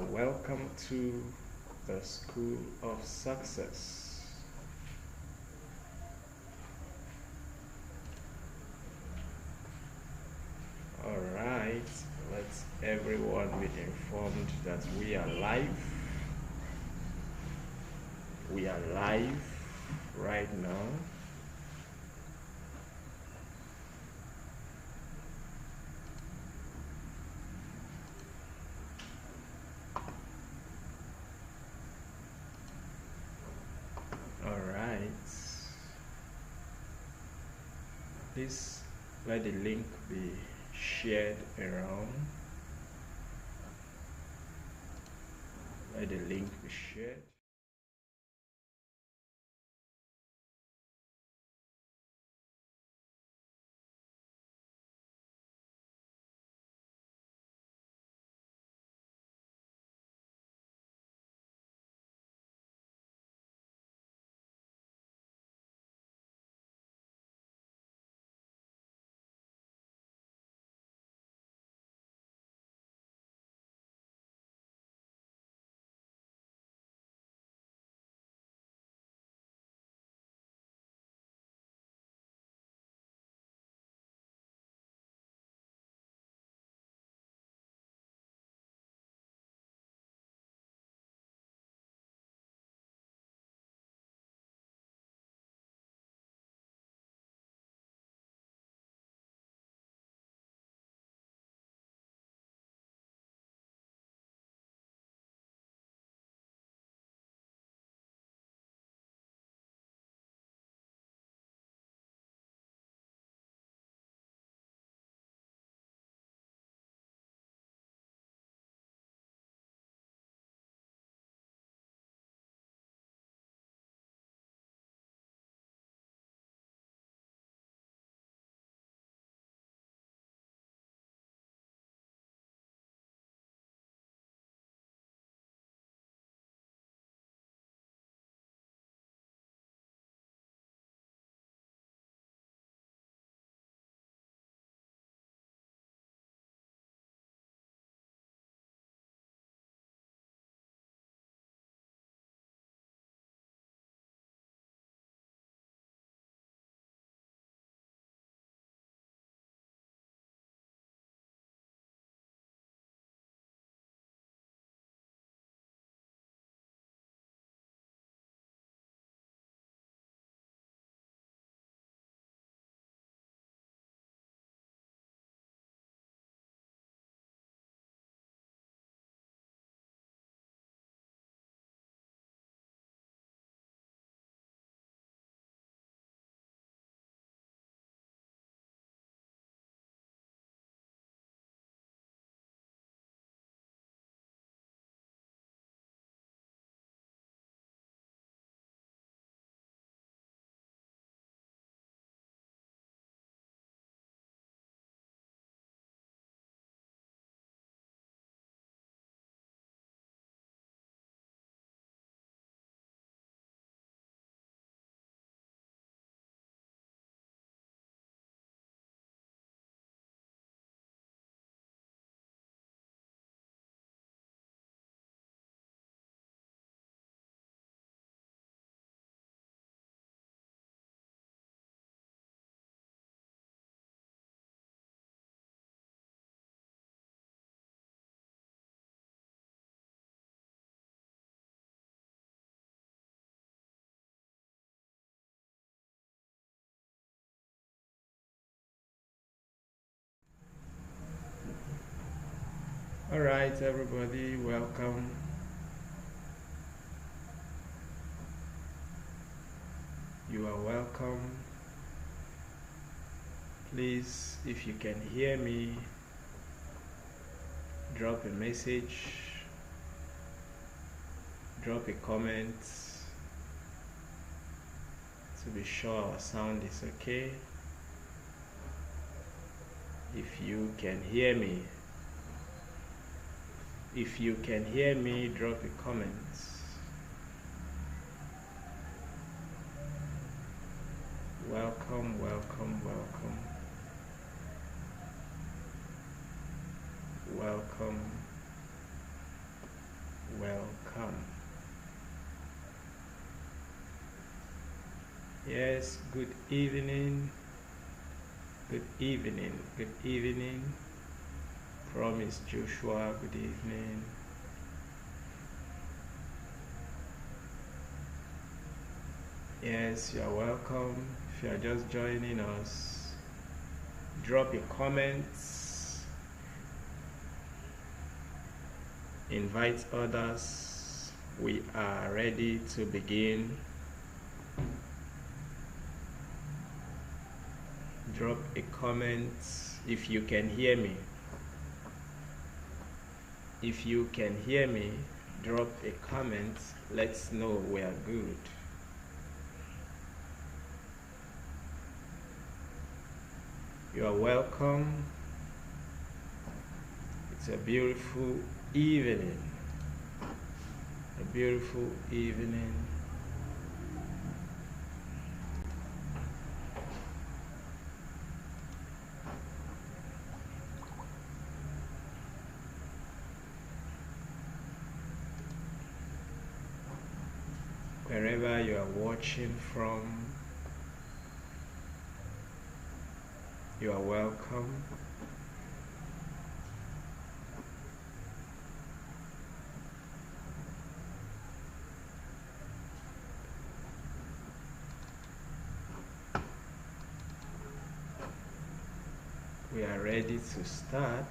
Welcome to the School of Success. All right, let's everyone be informed that we are live. We are live right now. All right. Please let the link be shared around. Let the link be shared. All right, everybody, welcome. You are welcome. Please, if you can hear me, drop a message, drop a comment to be sure our sound is okay. If you can hear me, drop a comment. Welcome, welcome, welcome. Welcome. Yes, good evening. Good evening. Good evening. Promise Joshua, good evening. Yes, you are welcome. If you are just joining us, drop your comments, invite others. We are ready to begin. Drop a comment if you can hear me. If you can hear me, drop a comment. Let's know we are good. You are welcome. It's a beautiful evening. A beautiful evening. Wherever you are watching from, you are welcome. We are ready to start.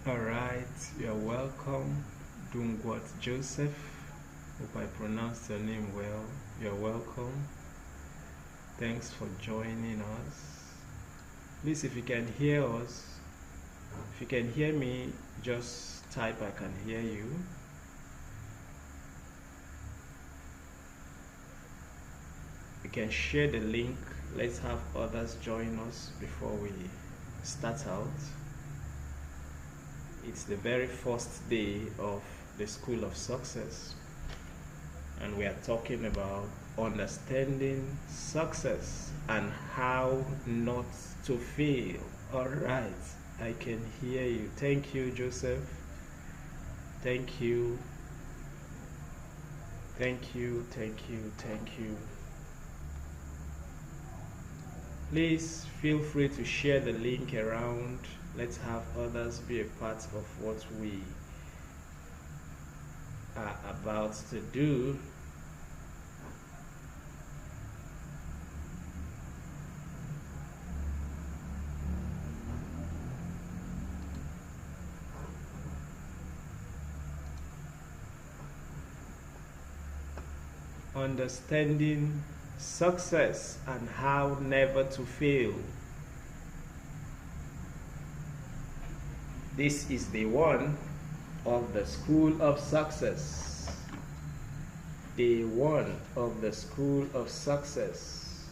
Alright, you are welcome. Dungwat Joseph. Hope I pronounced your name well. You are welcome. Thanks for joining us. Please, if you can hear us, if you can hear me, just type I can hear you. You can share the link. Let's have others join us before we start out. It's the very first day of the School of Success, and we are talking about understanding success and how not to fail. All right, I can hear you. Thank you, Joseph. Thank you. Thank you. Thank you. Thank you. Please feel free to share the link around. Let's have others be a part of what we are about to do. Understanding success and how never to fail. This is day one of the School of Success. Day one of the School of Success.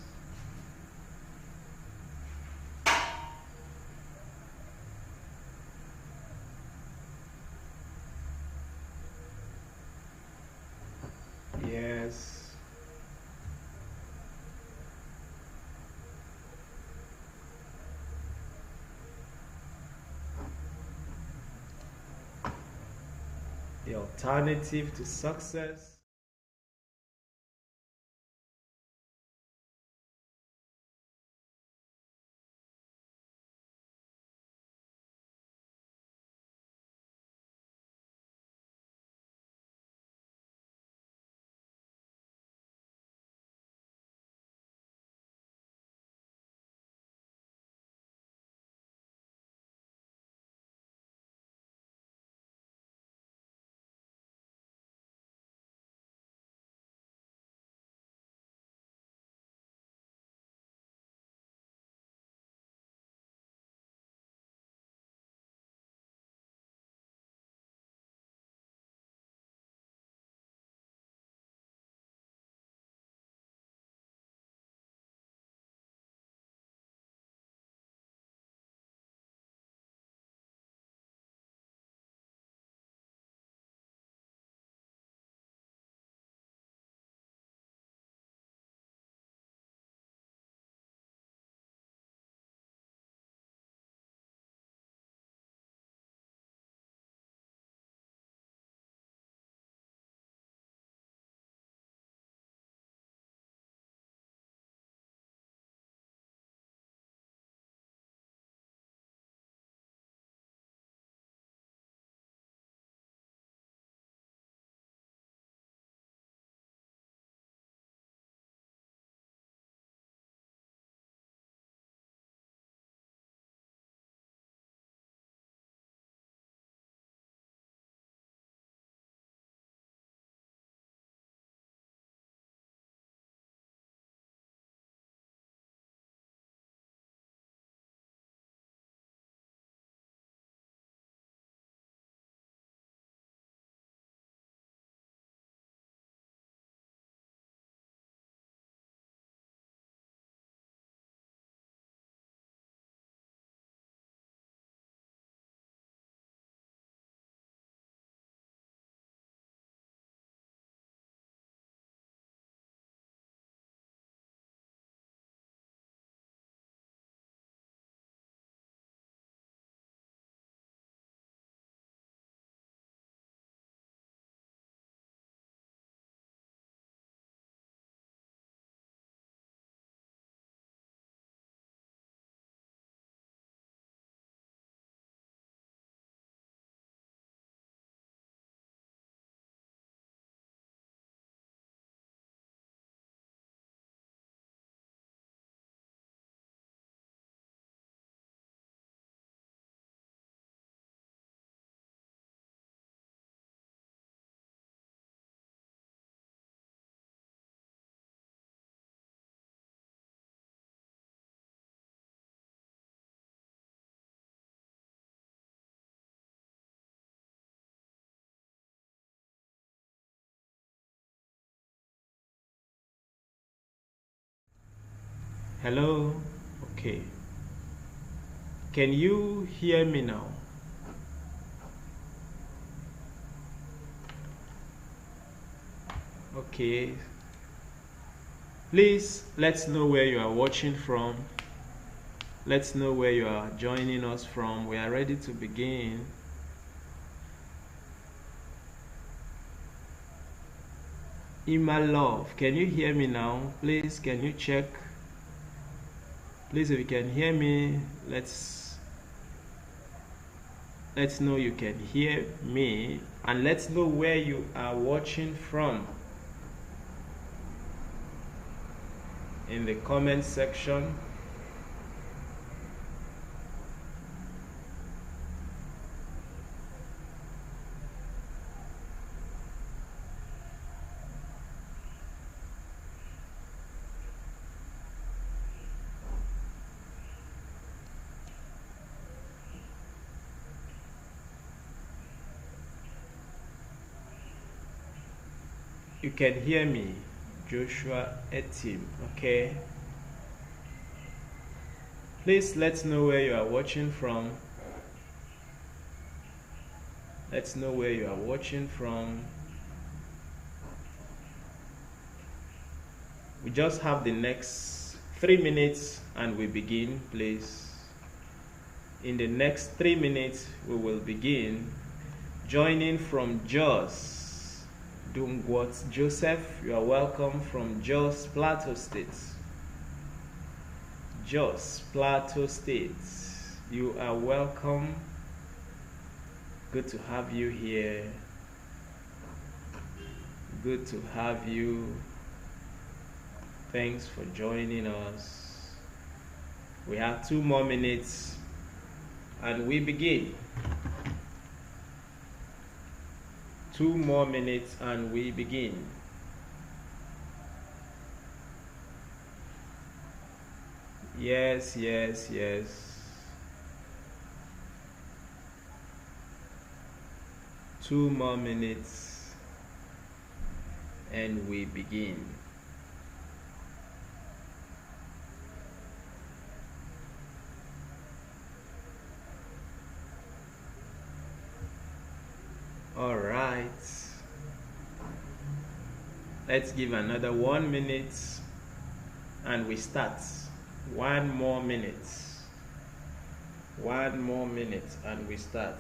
Yes. The alternative to success Hello? Okay. Can you hear me now? Okay. Please let's know where you are watching from. Let's know where you are joining us from. We are ready to begin. Ima Love, can you hear me now? Please, can you check? Please, if you can hear me, let's know you can hear me, and let's know where you are watching from in the comment section. You can hear me, Joshua Etim, okay? Please let's know where you are watching from. Let's know where you are watching from. We just have the next 3 minutes and we begin, please. In the next 3 minutes, we will begin. Joining from Jos. Dungwat Joseph, you are welcome from Jos, Plateau State. Jos, Plateau State, you are welcome. Good to have you here. Good to have you. Thanks for joining us. We have 2 more minutes and we begin. 2 more minutes and we begin. Yes, yes, yes. 2 more minutes and we begin. All right. Let's give another 1 minute and we start. 1 more minute. 1 more minute and we start.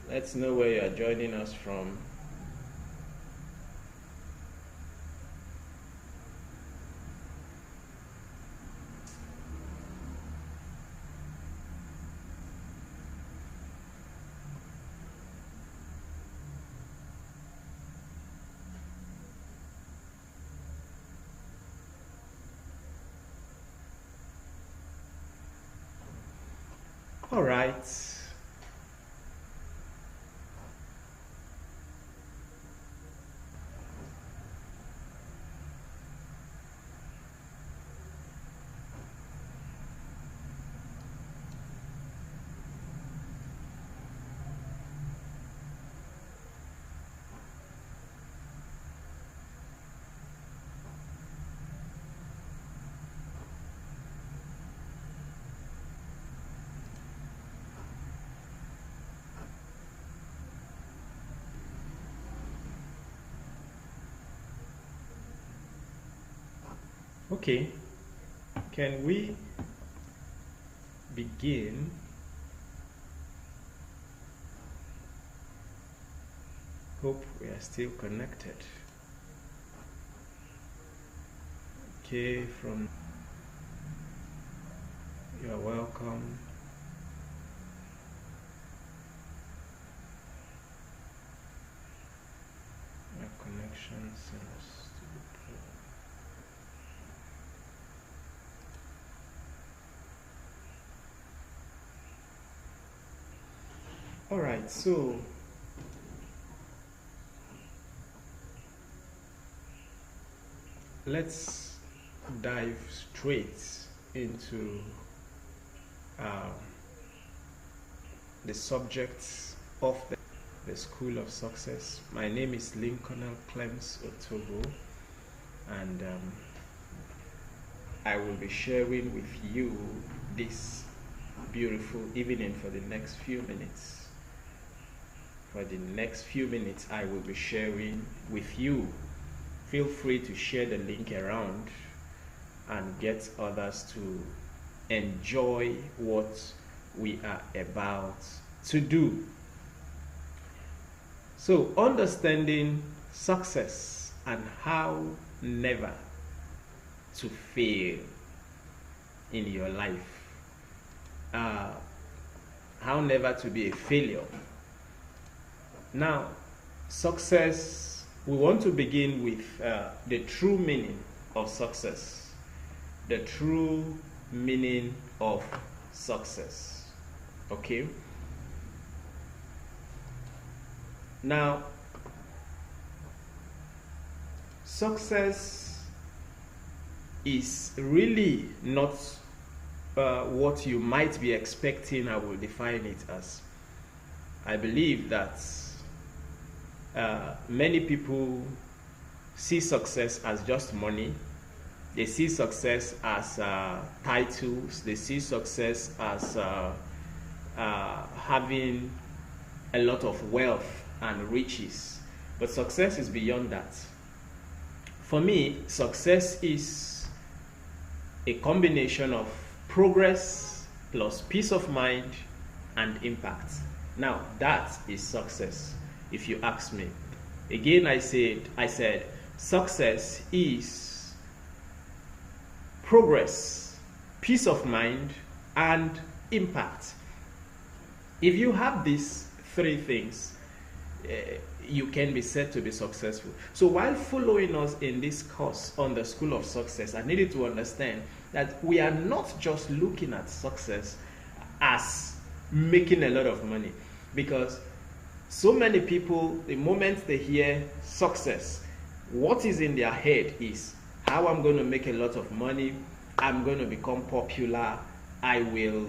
Let's know where you are joining us from. All right. Okay, can we begin? Hope we are still connected. Okay, from you are welcome. My connection seems to be poor. All right, so let's dive straight into the subject of the School of Success. My name is Lincoln Clems Otobo, and I will be sharing with you this beautiful evening for the next few minutes. For the next few minutes, I will be sharing with you. Feel free to share the link around and get others to enjoy what we are about to do. So, understanding success and how never to fail in your life. How never to be a failure. Now, success, we want to begin with the true meaning of success. The true meaning of success. Okay? Now, success is really not what you might be expecting. I will define it as. I believe that many people see success as just money. They see success as titles. They see success as having a lot of wealth and riches. But success is beyond that. For me, success is a combination of progress plus peace of mind and impact. Now, that is success, if you ask me. Again, I said success is progress, peace of mind, and impact. If you have these three things, you can be said to be successful. So while following us in this course on the School of Success, I needed to understand that we are not just looking at success as making a lot of money, because so many people, the moment they hear success, what is in their head is how I'm going to make a lot of money, I'm going to become popular, I will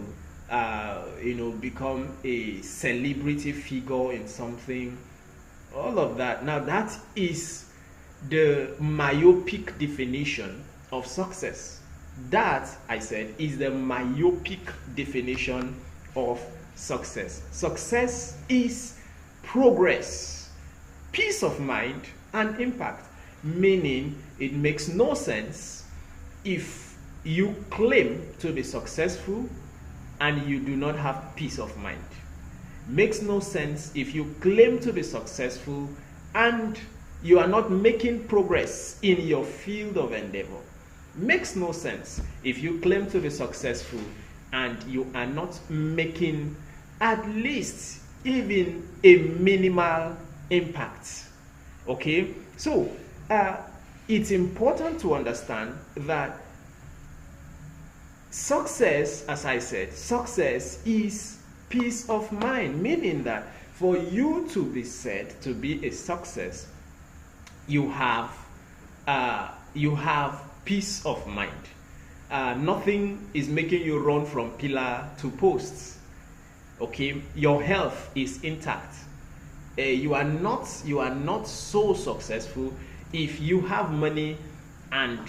become a celebrity figure in something, all of that. Now, that is the myopic definition of success. That, I said, is the myopic definition of success. Success is progress, peace of mind, and impact. Meaning, it makes no sense if you claim to be successful and you do not have peace of mind. Makes no sense if you claim to be successful and you are not making progress in your field of endeavor. Makes no sense if you claim to be successful and you are not making at least even a minimal impact. Okay? So, it's important to understand that success, as I said, success is peace of mind, meaning that for you to be said to be a success, you have peace of mind. Nothing is making you run from pillar to posts. Okay, your health is intact. You are not so successful if you have money and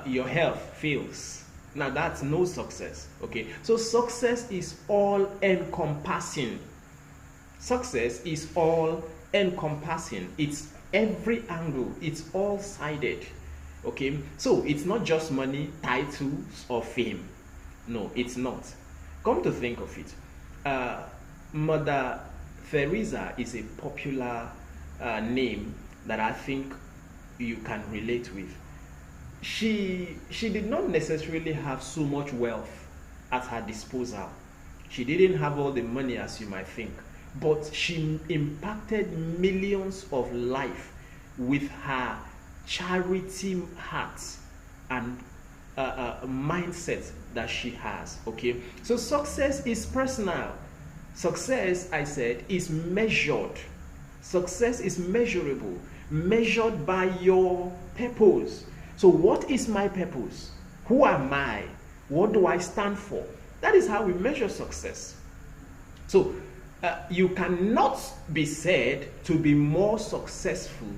your health fails. Now, that's no success. Okay, so success is all encompassing. Success is all encompassing. It's every angle. It's all sided. Okay, so it's not just money, titles, or fame. No, it's not. Come to think of it, Mother Teresa is a popular name that I think you can relate with. She did not necessarily have so much wealth at her disposal. She didn't have all the money as you might think, but she impacted millions of lives with her charity heart and mindset that she has. Okay, so success is personal. Success, I said, is measured. Success is measurable, measured by your purpose. So what is my purpose? Who am I? What do I stand for? That is how we measure success. So you cannot be said to be more successful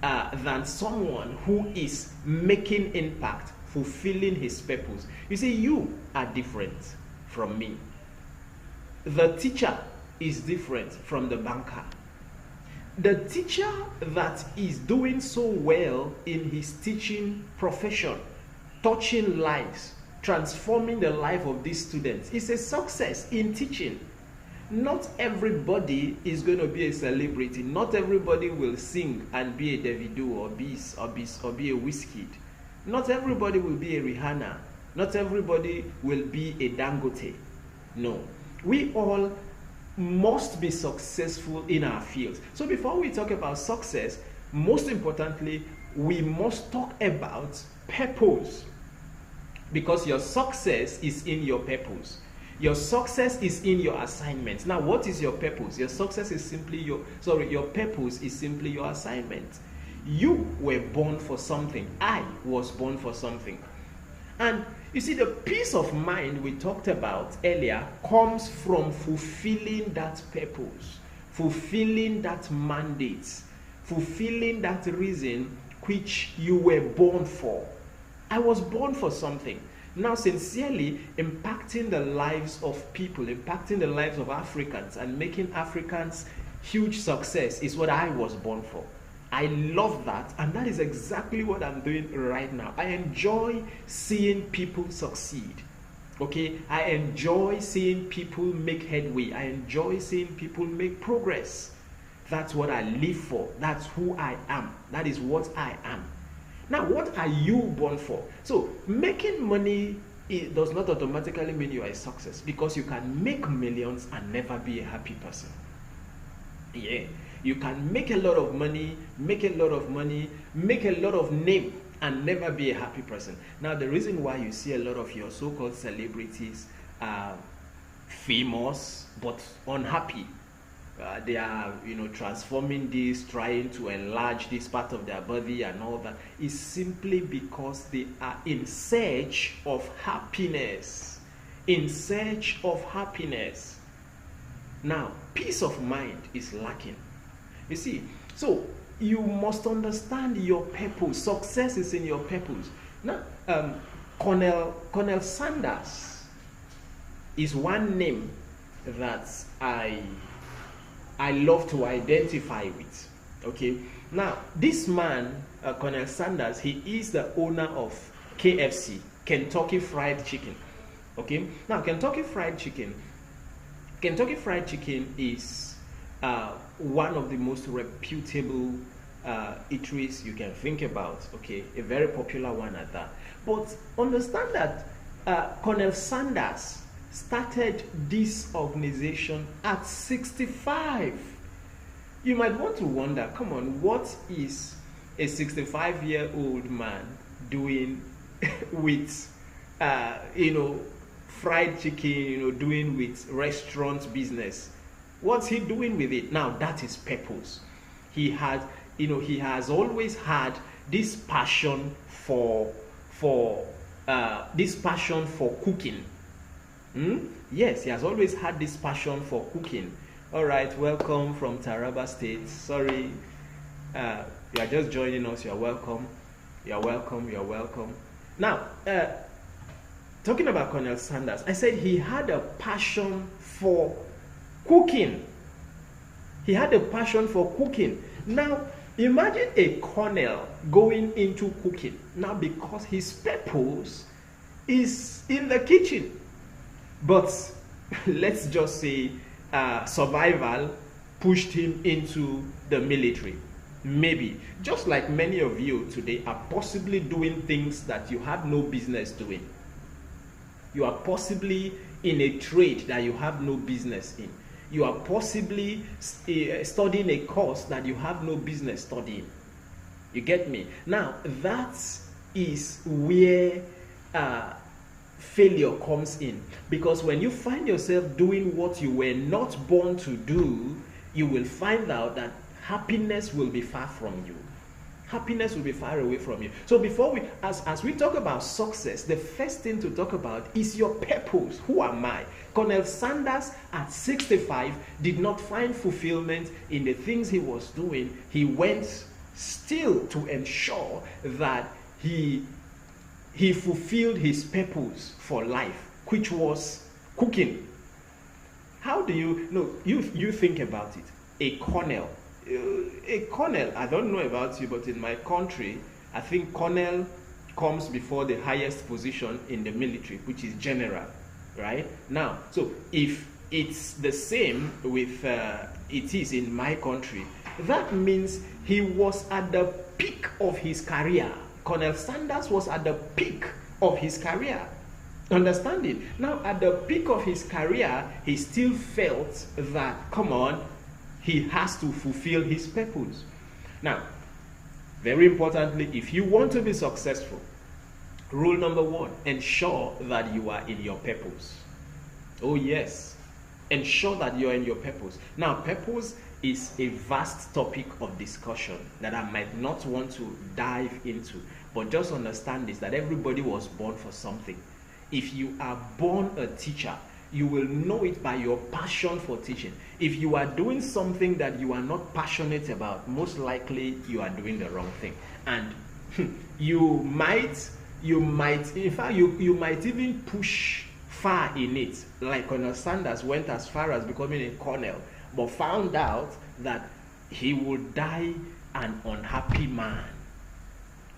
than someone who is making impact, fulfilling his purpose. You see, you are different from me. The teacher is different from the banker. The teacher that is doing so well in his teaching profession, touching lives, transforming the life of these students, is a success in teaching. Not everybody is going to be a celebrity. Not everybody will sing and be a Davido or be a Wizkid. Not everybody will be a Rihanna. Not everybody will be a Dangote. No. We all must be successful in our fields. So before we talk about success, most importantly, we must talk about purpose. Because your success is in your purpose. Your success is in your assignment. Now, what is your purpose? Your success is simply your purpose is simply your assignment. You were born for something. I was born for something. And you see, the peace of mind we talked about earlier comes from fulfilling that purpose, fulfilling that mandate, fulfilling that reason which you were born for. I was born for something. Now, sincerely impacting the lives of people, impacting the lives of Africans, and making Africans huge success is what I was born for. I love that, and that is exactly what I'm doing right now. I enjoy seeing people succeed. Okay? I enjoy seeing people make headway. I enjoy seeing people make progress. That's what I live for. That's who I am. That is what I am. Now, what are you born for? So, making money, it does not automatically mean you are a success, because you can make millions and never be a happy person. Yeah. You can make a lot of money, make a lot of name, and never be a happy person. Now, the reason why you see a lot of your so-called celebrities are famous but unhappy, they are, transforming this, trying to enlarge this part of their body and all that, is simply because they are in search of happiness. In search of happiness. Now, peace of mind is lacking. You see, so you must understand your purpose. Success is in your purpose. Now, Colonel Sanders is one name that I love to identify with. Okay. Now, this man, Colonel Sanders, he is the owner of KFC, Kentucky Fried Chicken. Okay. Now, Kentucky Fried Chicken is one of the most reputable eateries you can think about. Okay, a very popular one at that. But understand that Colonel Sanders started this organization at 65. You might want to wonder, come on, what is a 65-year-old man doing with fried chicken, doing with restaurant business? What's he doing with it? Now, that is purpose. He has always had this passion for cooking. Yes, he has always had this passion for cooking. All right, welcome from Taraba State. Sorry, you are just joining us. You are welcome. You are welcome. You are welcome. Now, talking about Colonel Sanders, I said he had a passion for cooking. He had a passion for cooking. Now, imagine a colonel going into cooking. Now, because his purpose is in the kitchen. But let's just say survival pushed him into the military. Maybe. Just like many of you today are possibly doing things that you have no business doing. You are possibly in a trade that you have no business in. You are possibly studying a course that you have no business studying. You get me? Now, that is where failure comes in. Because when you find yourself doing what you were not born to do, you will find out that happiness will be far from you. Happiness will be far away from you. So before as we talk about success, the first thing to talk about is your purpose. Who am I? Colonel Sanders at 65 did not find fulfillment in the things he was doing. He went still to ensure that he fulfilled his purpose for life, which was cooking. How do you know? You think about it. A colonel, I don't know about you, but in my country, I think colonel comes before the highest position in the military, which is general, right? Now, so if it's the same with it is in my country, that means he was at the peak of his career. Colonel Sanders was at the peak of his career. Understand it? Now, at the peak of his career, he still felt that, come on, he has to fulfill his purpose. Now, very importantly, if you want to be successful, rule number one, ensure that you are in your purpose. Oh yes, ensure that you are in your purpose. Now, purpose is a vast topic of discussion that I might not want to dive into, but just understand this, that everybody was born for something. If you are born a teacher, you will know it by your passion for teaching. If you are doing something that you are not passionate about, most likely you are doing the wrong thing. And you might, in fact, you might even push far in it. Like Colonel Sanders went as far as becoming a colonel, but found out that he would die an unhappy man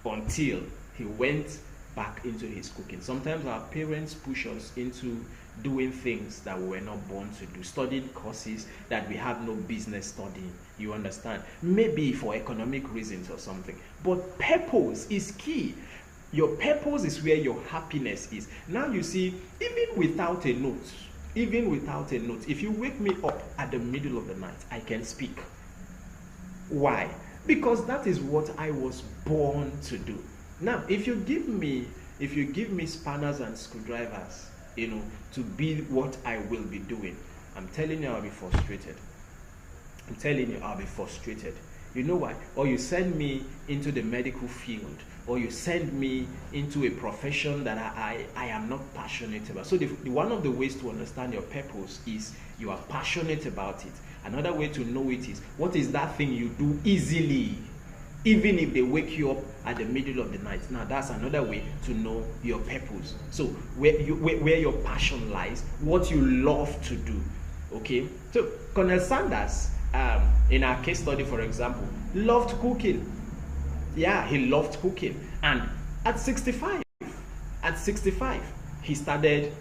until he went back into his cooking. Sometimes our parents push us into doing things that we were not born to do, studying courses that we have no business studying. You understand? Maybe for economic reasons or something. But purpose is key. Your purpose is where your happiness is. Now you see, even without a note, if you wake me up at the middle of the night, I can speak. Why? Because that is what I was born to do. Now, if you give me spanners and screwdrivers, to be what I will be doing, I'm telling you I'll be frustrated. You know why? Or you send me into the medical field, or you send me into a profession that I am not passionate about. So one of the ways to understand your purpose is you are passionate about it. Another way to know it is, what is that thing you do easily, even if they wake you up at the middle of the night? Now that's another way to know your purpose. So where your passion lies, what you love to do. Okay, so Colonel Sanders, in our case study, for example, loved cooking. Yeah, he loved cooking. And at 65, he started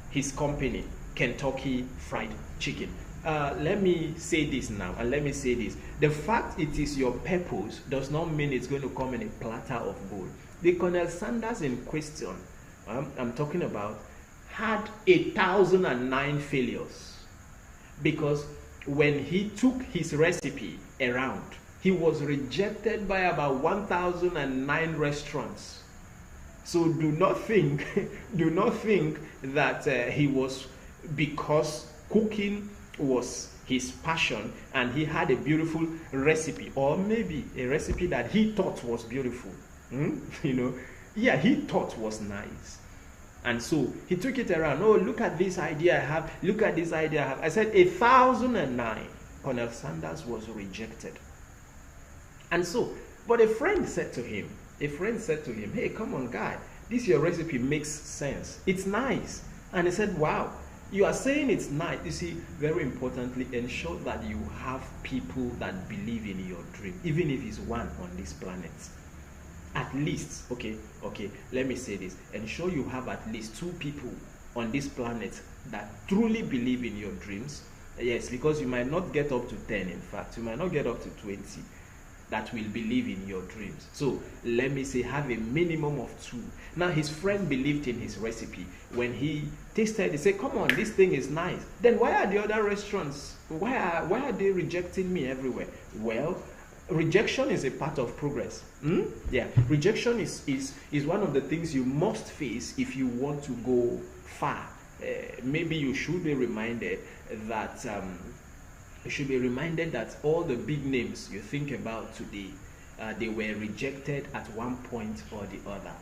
his company, Kentucky Fried Chicken. Let me say this now, and let me say this. The fact it is your purpose does not mean it's going to come in a platter of gold. The Colonel Sanders in question, I'm talking about, had 1,009 failures. Because when he took his recipe around, he was rejected by about 1,009 restaurants. So do not think that he was, because cooking was his passion and he had a beautiful recipe, or maybe a recipe that he thought was beautiful. He thought was nice. And so he took it around. Oh, look at this idea I have. Look at this idea I have. I said 1,009. Colonel Sanders was rejected. And so, but a friend said to him, hey, come on, guy, this your recipe makes sense. It's nice. And he said, wow, you are saying it's nice. You see, very importantly, ensure that you have people that believe in your dream, even if it's one on this planet. At least, okay, let me say this. Ensure you have at least 2 people on this planet that truly believe in your dreams. Yes, because you might not get up to 10, in fact. You might not get up to 20 that will believe in your dreams. So let me say, have a minimum of 2. Now his friend believed in his recipe. When he tasted, he said, come on, this thing is nice. Then why are the other restaurants, why are they rejecting me everywhere? Well, rejection is a part of progress. Yeah, rejection is one of the things you must face if you want to go far. Maybe you should be reminded that all the big names you think about today, they were rejected at one point or the other.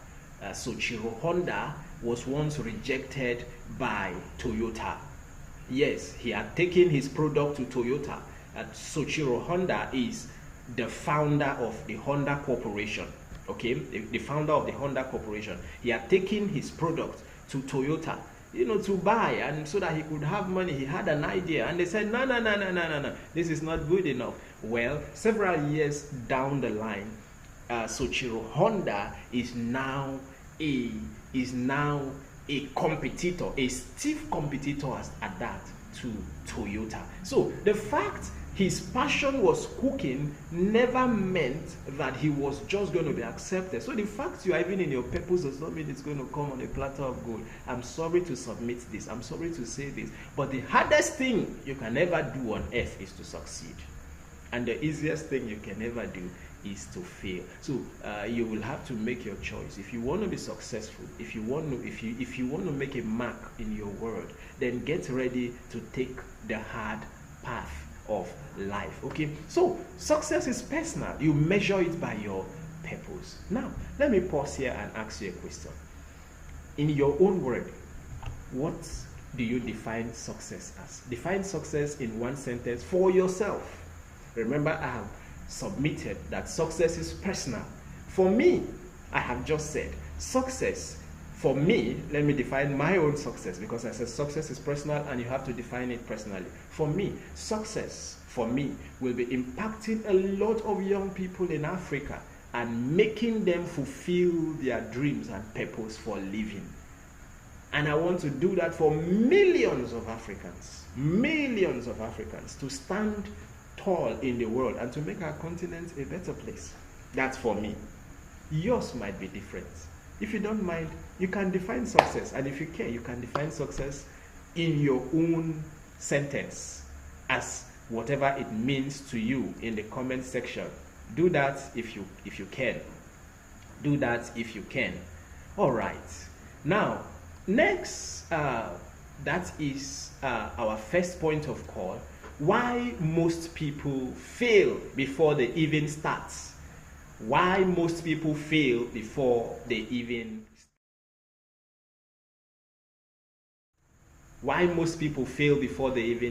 Soichiro Honda was once rejected by Toyota. Yes, he had taken his product to Toyota. Soichiro Honda is the founder of the Honda Corporation. Okay, the founder of the Honda Corporation. He had taken his product to Toyota, to buy, and so that he could have money. He had an idea, and they said, no, this is not good enough. Well, several years down the line, Soichiro Honda is now a competitor, a stiff competitor at that, to Toyota. So the fact his passion was cooking never meant that he was just going to be accepted. So the fact you are even in your purpose does not mean it's going to come on a platter of gold. I'm sorry to submit this. I'm sorry to say this. But the hardest thing you can ever do on earth is to succeed. And the easiest thing you can ever do is to fail. So you will have to make your choice. If you want to be successful, if you want to make a mark in your world, then get ready to take the hard path of life. Okay, so success is personal. You measure it by your purpose. Now let me pause here and ask you a question. In your own word, what do you define success as? Define success in one sentence for yourself. Remember, I have submitted that success is personal. For me, I have just said success. For me, let me define my own success, because I said success is personal and you have to define it personally. For me, success for me will be impacting a lot of young people in Africa and making them fulfill their dreams and purpose for living. And I want to do that for millions of Africans to stand tall in the world and to make our continent a better place. That's for me. Yours might be different. If you don't mind, you can define success, and if you care, you can define success in your own sentence as whatever it means to you in the comment section. Do that if you can. Do that if you can. All right. Now, next, that is our first point of call. Why most people fail before they even start. Why most people fail before they even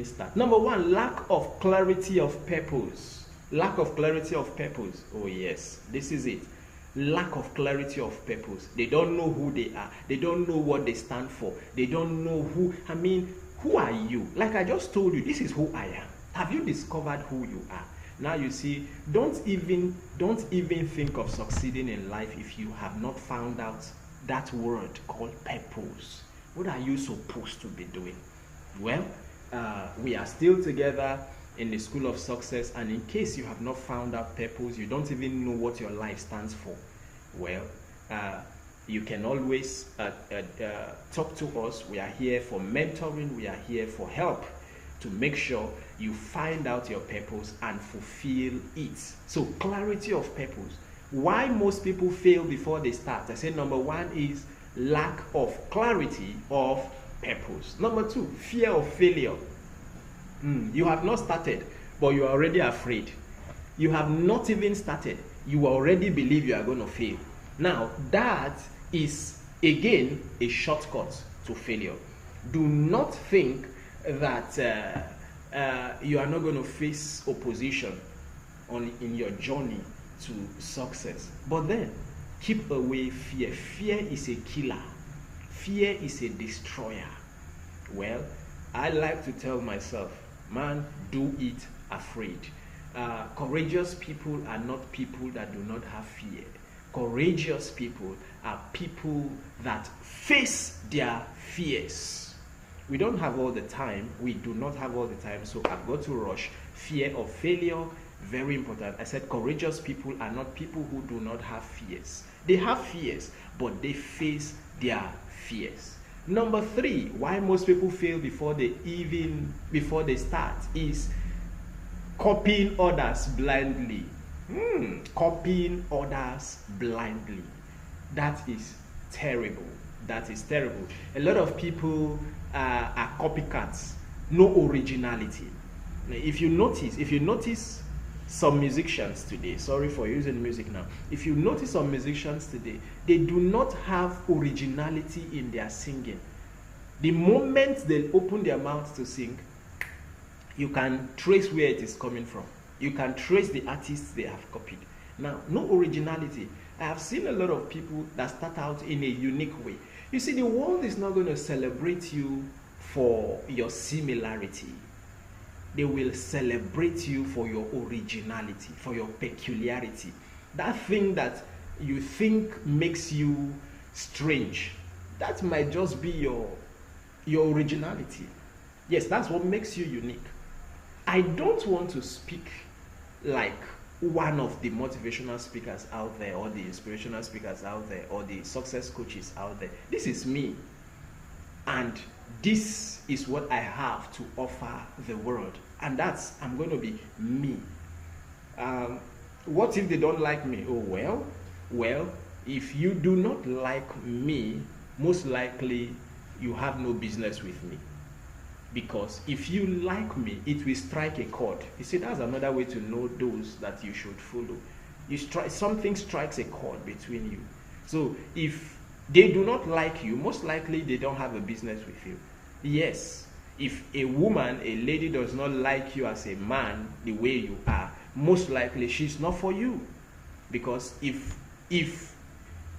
start. Number one, lack of clarity of purpose. Lack of clarity of purpose. Oh yes, this is it. Lack of clarity of purpose. They don't know who they are. They don't know what they stand for. They don't know who are you? Like I just told you, this is who I am. Have you discovered who you are? Now you see, don't even think of succeeding in life if you have not found out that word called purpose. What are you supposed to be doing? Well, we are still together in the School of Success, and in case you have not found out purpose, you don't even know what your life stands for. Well, you can always talk to us. We are here for mentoring. We are here for help to make sure you find out your purpose and fulfill it. So clarity of purpose. Why most people fail before they start? I said number one is lack of clarity of purpose. Number two, fear of failure. You have not started, but you are already afraid. You have not even started. You already believe you are going to fail. Now, that is, again, a shortcut to failure. Do not think that you are not going to face opposition in your journey to success. But then, keep away fear. Fear is a killer. Fear is a destroyer. Well, I like to tell myself, man, do it afraid. Courageous people are not people that do not have fear. Courageous people are people that face their fears. We don't have all the time. We do not have all the time, so I've got to rush. Fear of failure, very important. I said courageous people are not people who do not have fears. They have fears, but they face their fears. Number three, why most people fail before they start is copying others blindly. Copying others blindly. That is terrible. That is terrible. A lot of people are copycats. No originality. If you notice some musicians today, sorry for using music now. If you notice some musicians today, they do not have originality in their singing. The moment they open their mouths to sing, you can trace where it is coming from. You can trace the artists they have copied. Now, no originality. I have seen a lot of people that start out in a unique way. You see, the world is not going to celebrate you for your similarity. They will celebrate you for your originality, for your peculiarity. That thing that you think makes you strange, that might just be your originality. Yes, that's what makes you unique. I don't want to speak like one of the motivational speakers out there, or the inspirational speakers out there, or the success coaches out there. This is me. And this is what I have to offer the world. And I'm going to be me. What if they don't like me? Oh, well, if you do not like me, most likely you have no business with me. Because if you like me, it will strike a chord. You see, that's another way to know those that you should follow. Something strikes a chord between you. So if they do not like you, most likely they don't have a business with you. Yes, if a woman, a lady does not like you as a man the way you are, most likely she's not for you. Because if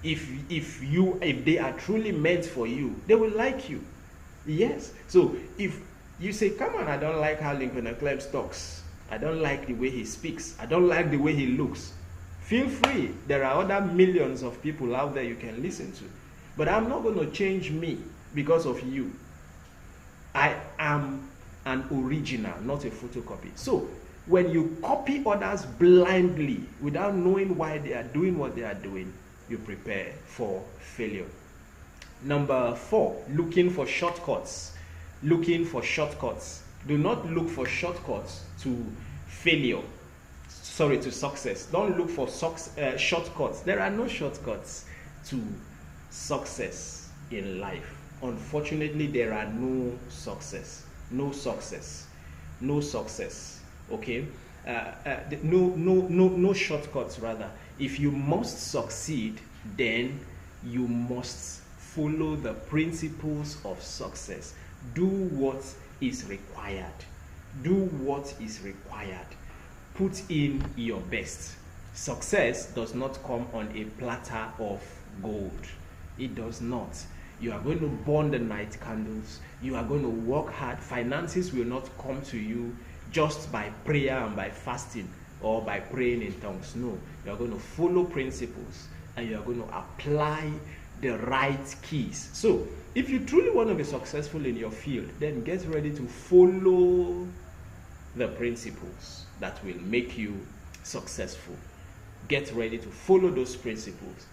they are truly meant for you, they will like you. Yes. So if you say, come on, I don't like how Lincoln Clebs talks, I don't like the way he speaks, I don't like the way he looks, feel free. There are other millions of people out there you can listen to. But I'm not going to change me because of you. I am an original, not a photocopy. So when you copy others blindly without knowing why they are doing what they are doing, you prepare for failure. Number 4, looking for shortcuts. Looking for shortcuts. Do not look for shortcuts to failure. Sorry, to success. Don't look for shortcuts. There are no shortcuts to success in life. Unfortunately, there are no success. No success. No success. Okay? No shortcuts, rather. If you must succeed, then you must follow the principles of success. Do what is required. Do what is required. Put in your best. Success does not come on a platter of gold. It does not. You are going to burn the night candles. You are going to work hard. Finances will not come to you just by prayer and by fasting or by praying in tongues. No. You are going to follow principles and you are going to apply the right keys. So, if you truly want to be successful in your field, then get ready to follow the principles that will make you successful. Get ready to follow those principles.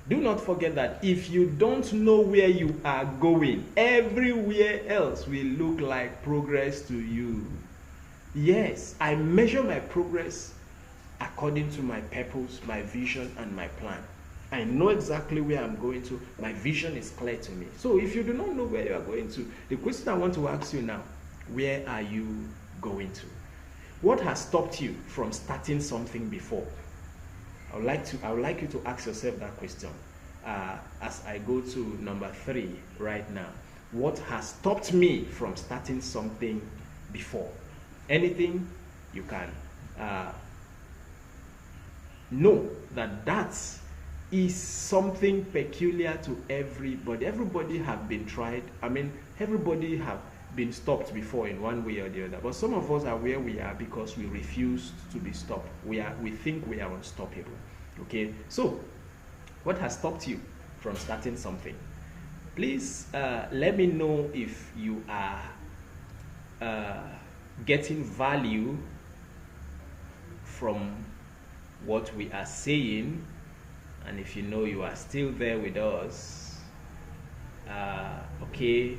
Do not forget that if you don't know where you are going, everywhere else will look like progress to you. Yes, I measure my progress according to my purpose, my vision, and my plan. I know exactly where I'm going to. My vision is clear to me. So if you do not know where you are going to, the question I want to ask you now, where are you going to? What has stopped you from starting something before? I would like you to ask yourself that question as I go to number 3 right now. What has stopped me from starting something before? Anything you can know that is something peculiar to everybody. Everybody have been tried. I mean, everybody have been stopped before in one way or the other. But some of us are where we are because we refuse to be stopped. We think we are unstoppable. Okay. So, what has stopped you from starting something? Please let me know if you are getting value from what we are saying. And if you know you are still there with us, okay,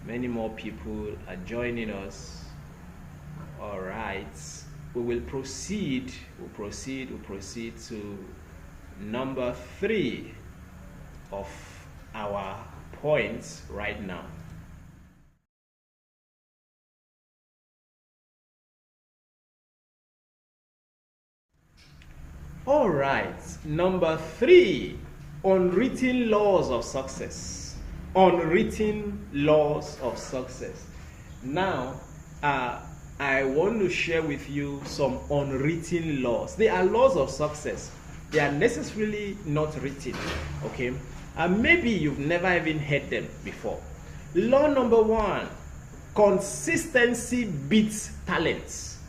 many more people are joining us. All right, we will proceed. We'll proceed to number 3 of our points right now. All right, number 3, unwritten laws of success. Unwritten laws of success. Now, I want to share with you some unwritten laws. They are laws of success. They are necessarily not written. Okay? And maybe you've never even heard them before. Law number 1: consistency beats talents.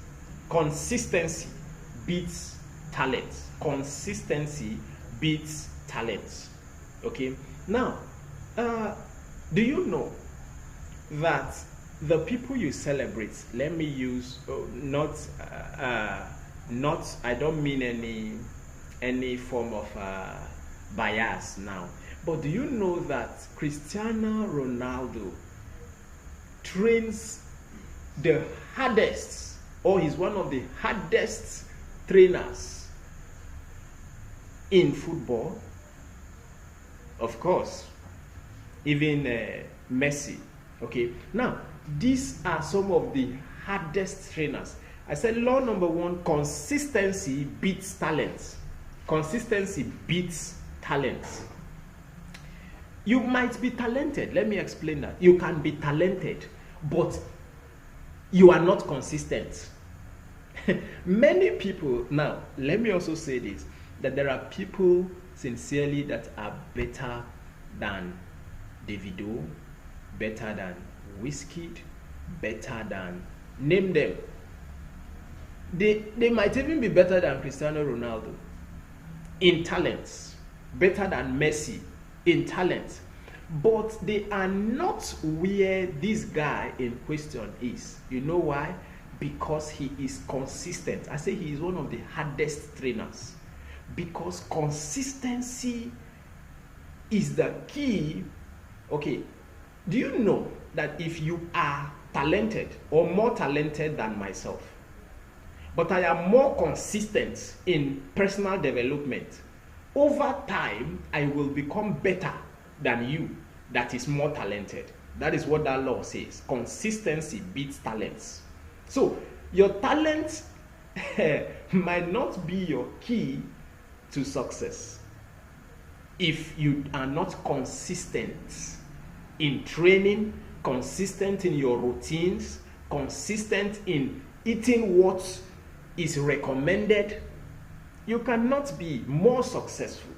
Consistency beats talents. Consistency beats talents. Okay? Now, do you know that the people you celebrate, let me use not I don't mean any form of bias now, but do you know that Cristiano Ronaldo trains the hardest, or he's one of the hardest trainers in football? Of course, even Messi. Okay, now these are some of the hardest trainers. I said law number 1: consistency beats talent. Consistency beats talent. You might be talented. Let me explain that. You can be talented, but you are not consistent. Many people, now let me also say this, that there are people sincerely that are better than Davido, better than Wizkid, better than, name them. They might even be better than Cristiano Ronaldo in talents, better than Messi in talent, but they are not where this guy in question is. You know why? Because he is consistent. I say he is one of the hardest trainers, because consistency is the key. Okay, do you know that if you are talented or more talented than myself, but I am more consistent in personal development, over time I will become better than you that is more talented. That is what that law says. Consistency beats talents. So your talent might not be your key to success if you are not consistent in training, consistent in your routines, consistent in eating what is recommended. You cannot be more successful.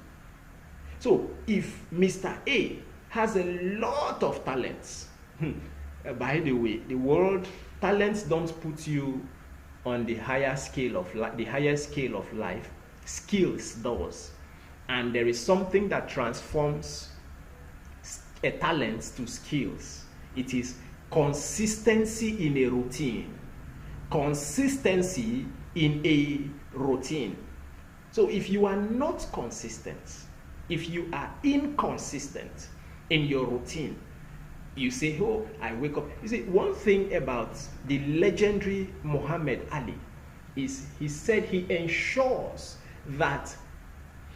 So if Mr. A has a lot of talents, by the way, the world, talents don't put you on the higher scale of the higher scale of life. Skills does. And there is something that transforms a talent to skills. It is consistency in a routine. Consistency in a routine. So if you are not consistent, if you are inconsistent in your routine, you say, oh, I wake up. You see, one thing about the legendary Muhammad Ali is he said he ensures that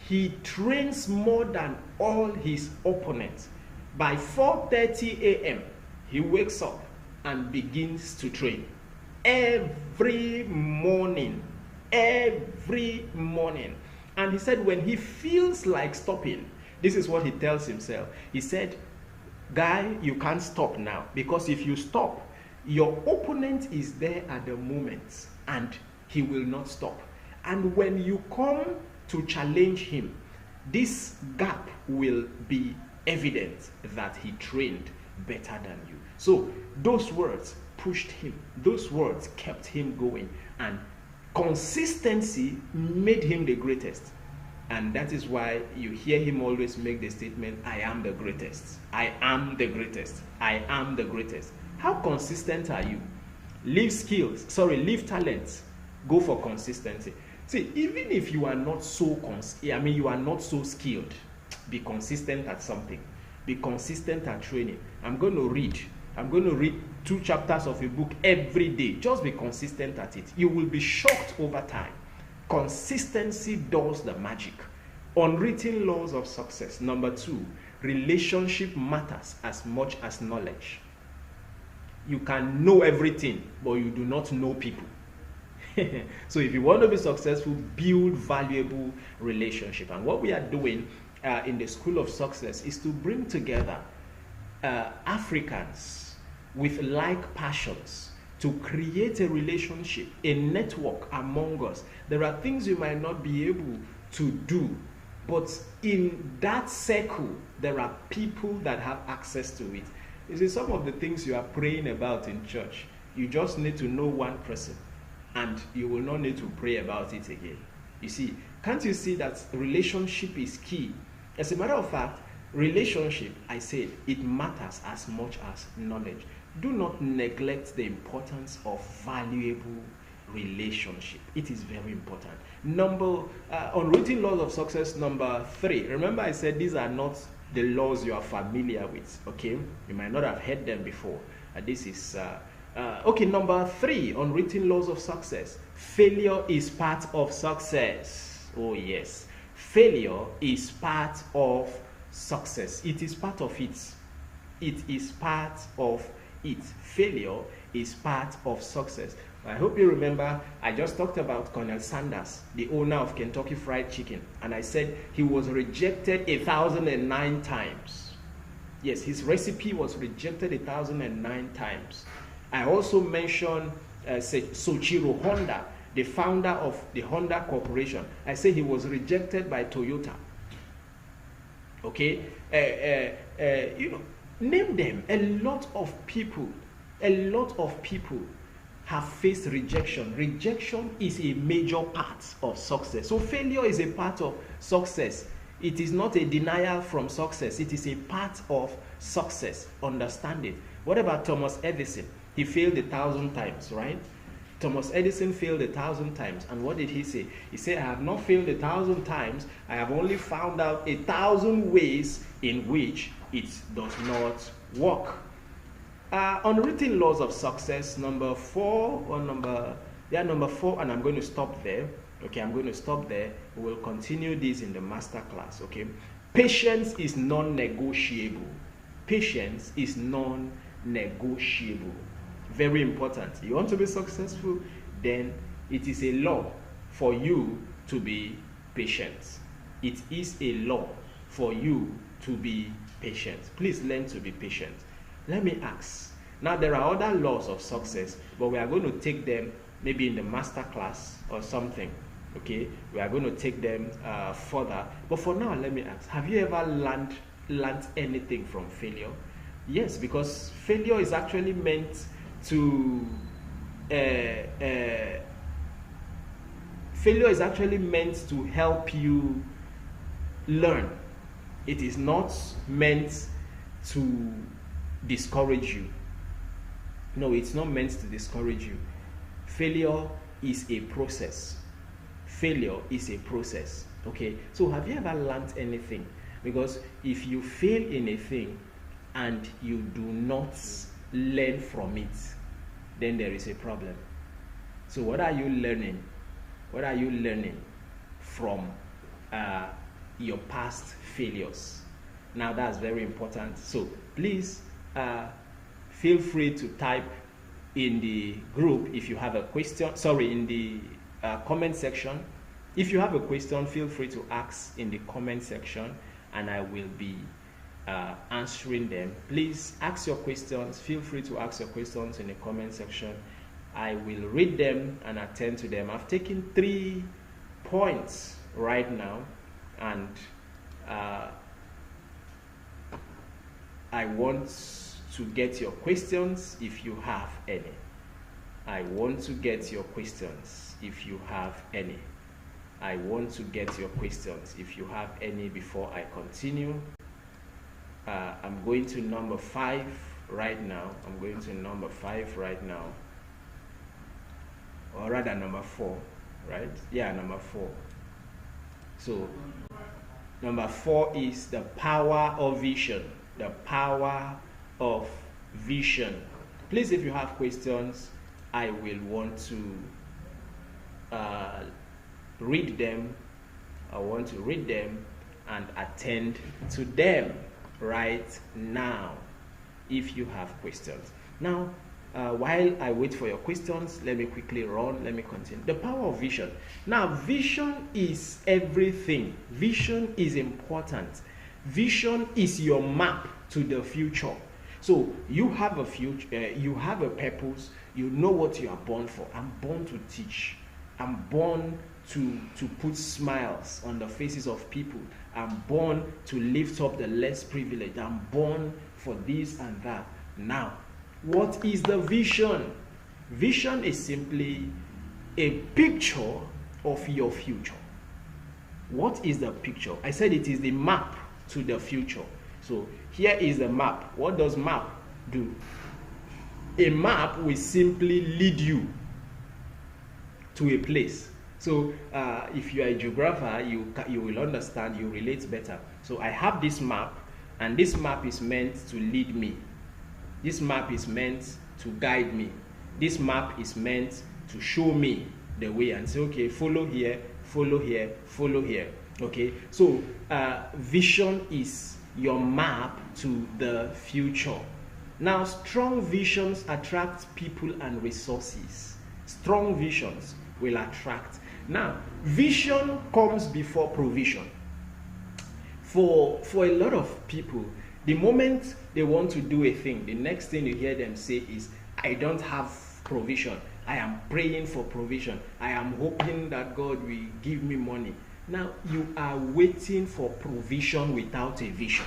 he trains more than all his opponents. By 4:30 a.m., he wakes up and begins to train. Every morning. Every morning. And he said when he feels like stopping, this is what he tells himself. He said, guy, you can't stop now, because if you stop, your opponent is there at the moment and he will not stop. And when you come to challenge him, this gap will be evident that he trained better than you. So those words pushed him. Those words kept him going. And consistency made him the greatest. And that is why you hear him always make the statement, I am the greatest. I am the greatest. I am the greatest. How consistent are you? Leave talents. Go for consistency. See, even if you are not so you are not so skilled, be consistent at something. Be consistent at training. I'm going to read 2 chapters of a book every day. Just be consistent at it. You will be shocked over time. Consistency does the magic. Unwritten laws of success. Number 2, relationship matters as much as knowledge. You can know everything, but you do not know people. So if you want to be successful, build valuable relationship. And what we are doing in the School of Success is to bring together Africans with like passions to create a relationship, a network among us. There are things you might not be able to do, but in that circle, there are people that have access to it. You see, some of the things you are praying about in church, you just need to know one person, and you will not need to pray about it again. You see, can't you see that relationship is key? As a matter of fact, relationship, I said, it matters as much as knowledge. Do not neglect the importance of valuable relationship. It is very important. Unwritten laws of success number 3. Remember I said these are not the laws you are familiar with. Okay, you might not have heard them before. This is okay. Number 3, unwritten laws of success. Failure is part of success. Oh yes, failure is part of success. It is part of it. It is part of it. Failure is part of success. I hope you remember I just talked about Colonel Sanders, the owner of Kentucky Fried Chicken, and I said he was rejected 1,009 times. Yes, his recipe was rejected 1,009 times. I also mentioned Soichiro Honda, the founder of the Honda Corporation. I said he was rejected by Toyota. Okay, name them. A lot of people have faced rejection. Rejection is a major part of success. So failure is a part of success. It is not a denial from success. It is a part of success. Understand it. What about Thomas Edison? He failed 1,000 times, right? Thomas Edison failed 1,000 times. And what did he say? He said, I have not failed 1,000 times. I have only found out 1,000 ways in which it does not work. Unwritten laws of success, number 4, number 4, and I'm going to stop there. Okay, I'm going to stop there. We will continue this in the master class. Okay, patience is non-negotiable. Patience is non-negotiable. Very important. You want to be successful, then it is a law for you to be patient. It is a law for you to be patient. Please learn to be patient. Let me ask. Now, there are other laws of success, but we are going to take them maybe in the master class or something. Okay, we are going to take them further. But for now, let me ask: have you ever learned anything from failure? Yes, because failure is actually meant to failure is actually meant to help you learn. It is not meant to discourage you. No, it's not meant to discourage you. Failure is a process. Failure is a process. Okay, so have you ever learned anything? Because if you fail in a thing and you do not learn from it, then there is a problem. So what are you learning? What are you learning from your past failures? Now that's very important. So please feel free to type in the group if you have a question. Sorry, in the comment section. If you have a question, feel free to ask in the comment section, and I will be answering them. Please ask your questions. Feel free to ask your questions in the comment section. I will read them and attend to them. I've taken 3 points right now, and I want to get your questions if you have any. I want to get your questions if you have any. I want to get your questions if you have any before I continue. I'm going to number 5 right now. I'm going to number 5 right now. Or rather number 4, right? Yeah, number 4. So number 4 is the power of vision. The power of vision. Please, if you have questions, I will want to read them. I want to read them and attend to them right now if you have questions. Now, while I wait for your questions, let me quickly run. Let me continue. The power of vision. Now, vision is everything. Vision is important. Vision is your map to the future. So you have a future, you have a purpose, you know what you are born for. I'm born to teach. I'm born to put smiles on the faces of people. I'm born to lift up the less privileged. I'm born for this and that. Now, what is the vision? Vision is simply a picture of your future. What is the picture? I said it is the map to the future. So here is the map. What does map do? A map will simply lead you to a place. So if you are a geographer, you will understand, you relate better. So I have this map, and this map is meant to lead me. This map is meant to guide me. This map is meant to show me the way and say, okay, follow here, follow here, follow here. Okay, so vision is your map to the future. Now, strong visions attract people and resources. Strong visions will attract. Now, vision comes before provision. For a lot of people, the moment they want to do a thing, the next thing you hear them say is, I don't have provision. I am praying for provision. I am hoping that God will give me money. Now, you are waiting for provision without a vision.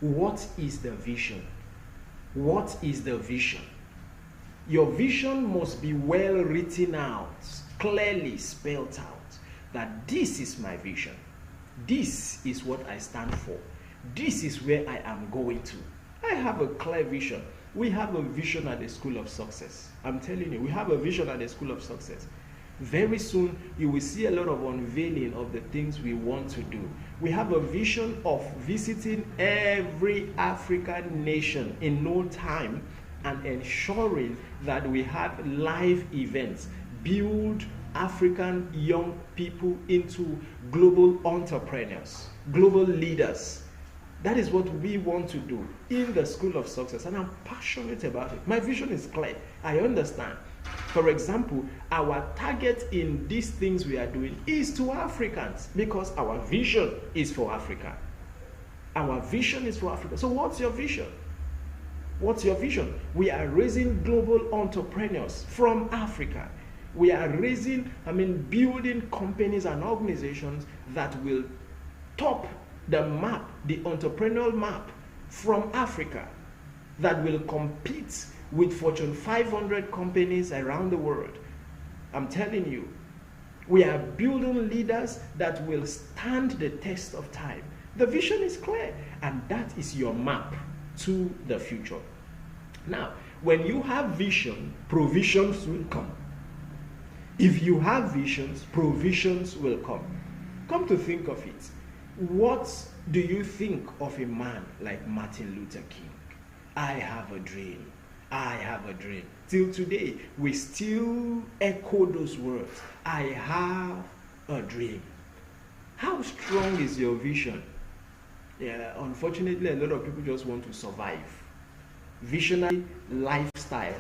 What is the vision? What is the vision? Your vision must be well written out, clearly spelled out, that this is my vision. This is what I stand for. This is where I am going to. I have a clear vision. We have a vision at the School of Success. I'm telling you, we have a vision at the School of Success. Very soon, you will see a lot of unveiling of the things we want to do. We have a vision of visiting every African nation in no time and ensuring that we have live events, build African young people into global entrepreneurs, global leaders. That is what we want to do in the School of Success, and I'm passionate about it. My vision is clear. I understand. For example, our target in these things we are doing is to Africans because our vision is for Africa. Our vision is for Africa. So what's your vision? What's your vision? We are raising global entrepreneurs from Africa. We are building companies and organizations that will top the map, the entrepreneurial map from Africa, that will compete with Fortune 500 companies around the world. I'm telling you, we are building leaders that will stand the test of time. The vision is clear, and that is your map to the future. Now, when you have vision, provisions will come. If you have visions, provisions will come. Come to think of it, what do you think of a man like Martin Luther King? I have a dream. I have a dream. Till today, we still echo those words. I have a dream. How strong is your vision? Yeah, unfortunately, a lot of people just want to survive. Visionary lifestyle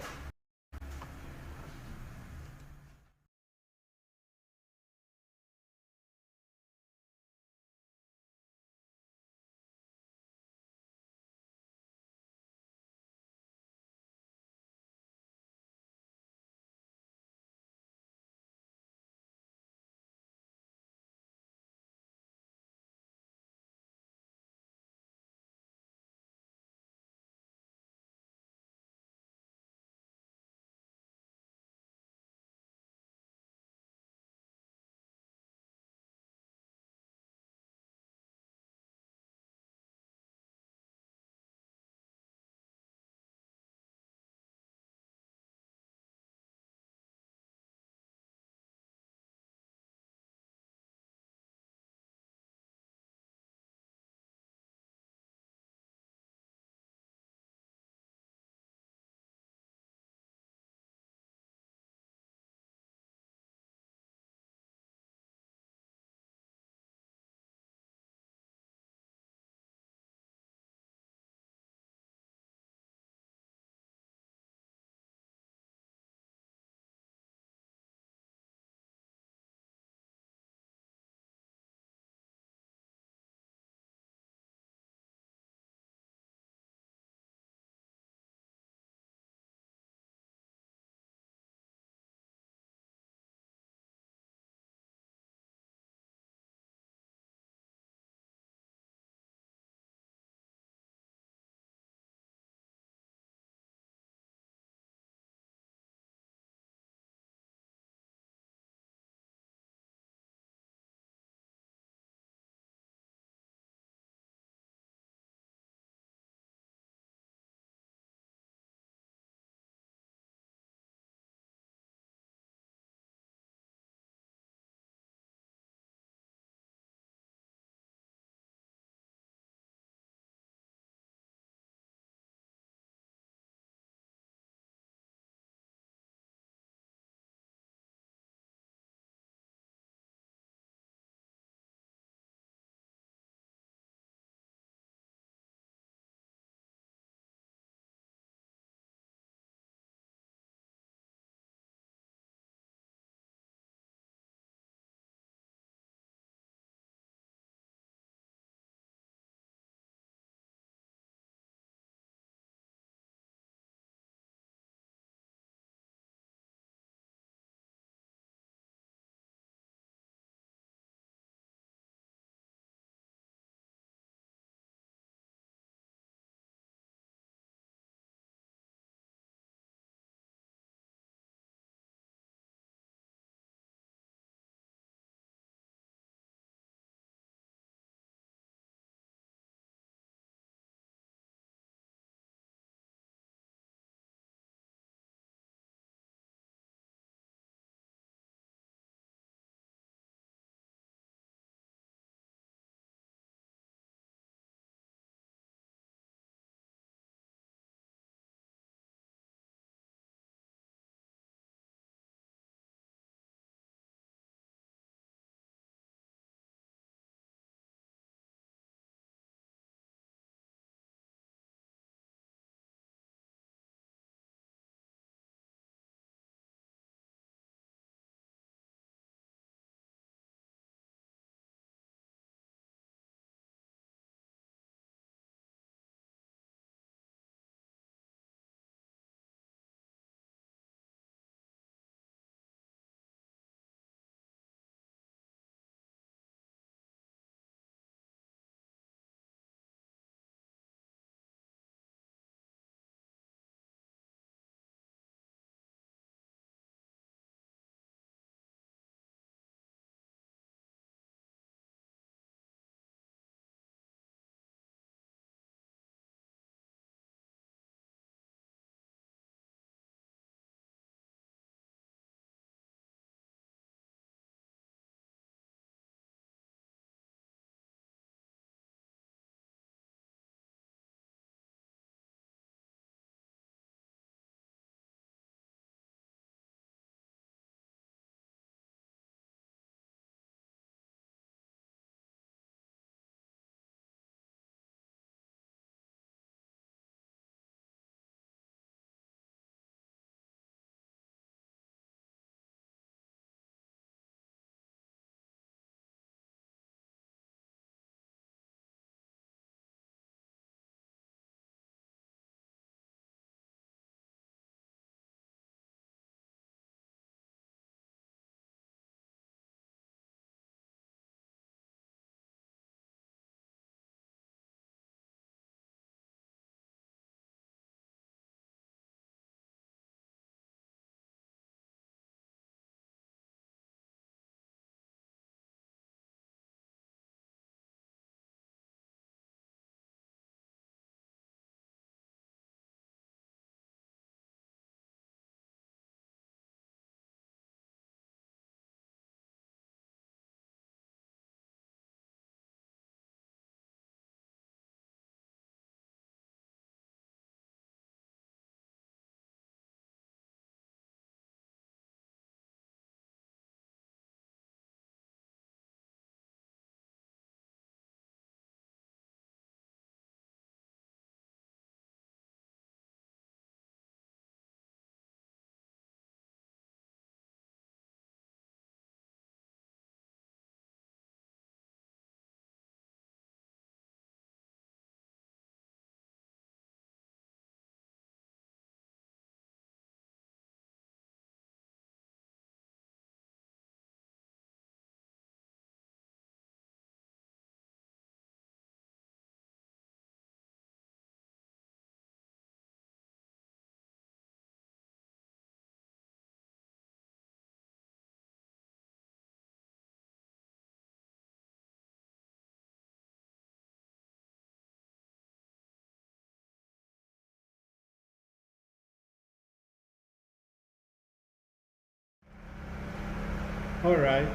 All right.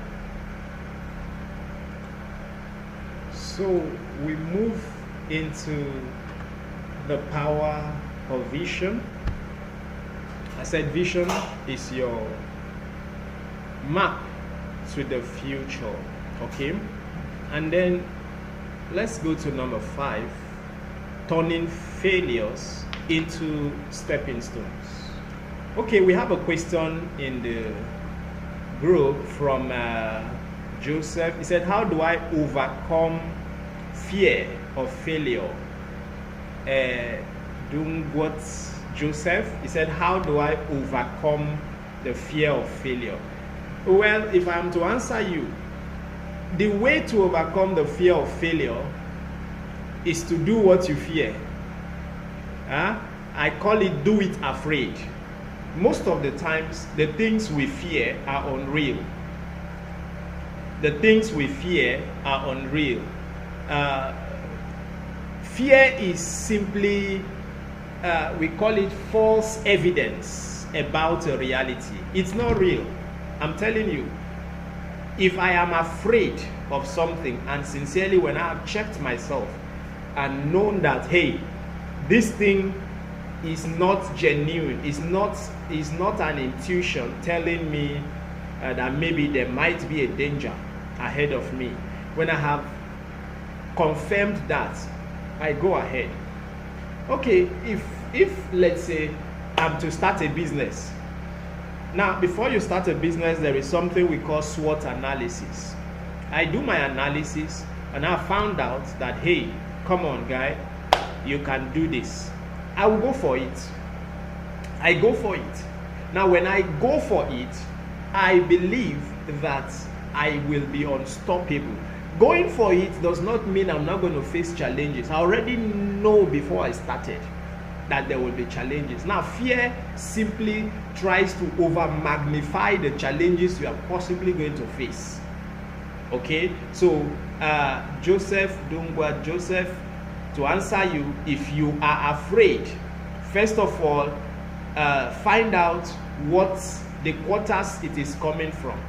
So we move into the power of vision. I said vision is your map to the future. Okay. And then let's go to number 5, turning failures into stepping stones. Okay, we have a question in the group from Joseph. He said, how do I overcome fear of failure? Doing what Joseph, he said, how do I overcome the fear of failure? Well, if I am to answer you, the way to overcome the fear of failure is to do what you fear. I call it do it afraid. Most of the times, the things we fear are unreal. The things we fear are unreal. Fear is simply, we call it false evidence about a reality. It's not real. I'm telling you, if I am afraid of something, and sincerely when I have checked myself and known that, hey, this thing is not genuine, is not an intuition telling me that maybe there might be a danger ahead of me. When I have confirmed that, I go ahead. Okay, if let's say I'm to start a business. Now, before you start a business, there is something we call SWOT analysis. I do my analysis and I found out that, hey, come on, guy, you can do this. I will go for it. I go for it. Now, when I go for it, I believe that I will be unstoppable. Going for it does not mean I'm not going to face challenges. I already know before I started that there will be challenges. Now, fear simply tries to over-magnify the challenges you are possibly going to face. Okay? So, Joseph, to answer you, if you are afraid, first of all, find out what the quarters it is coming from.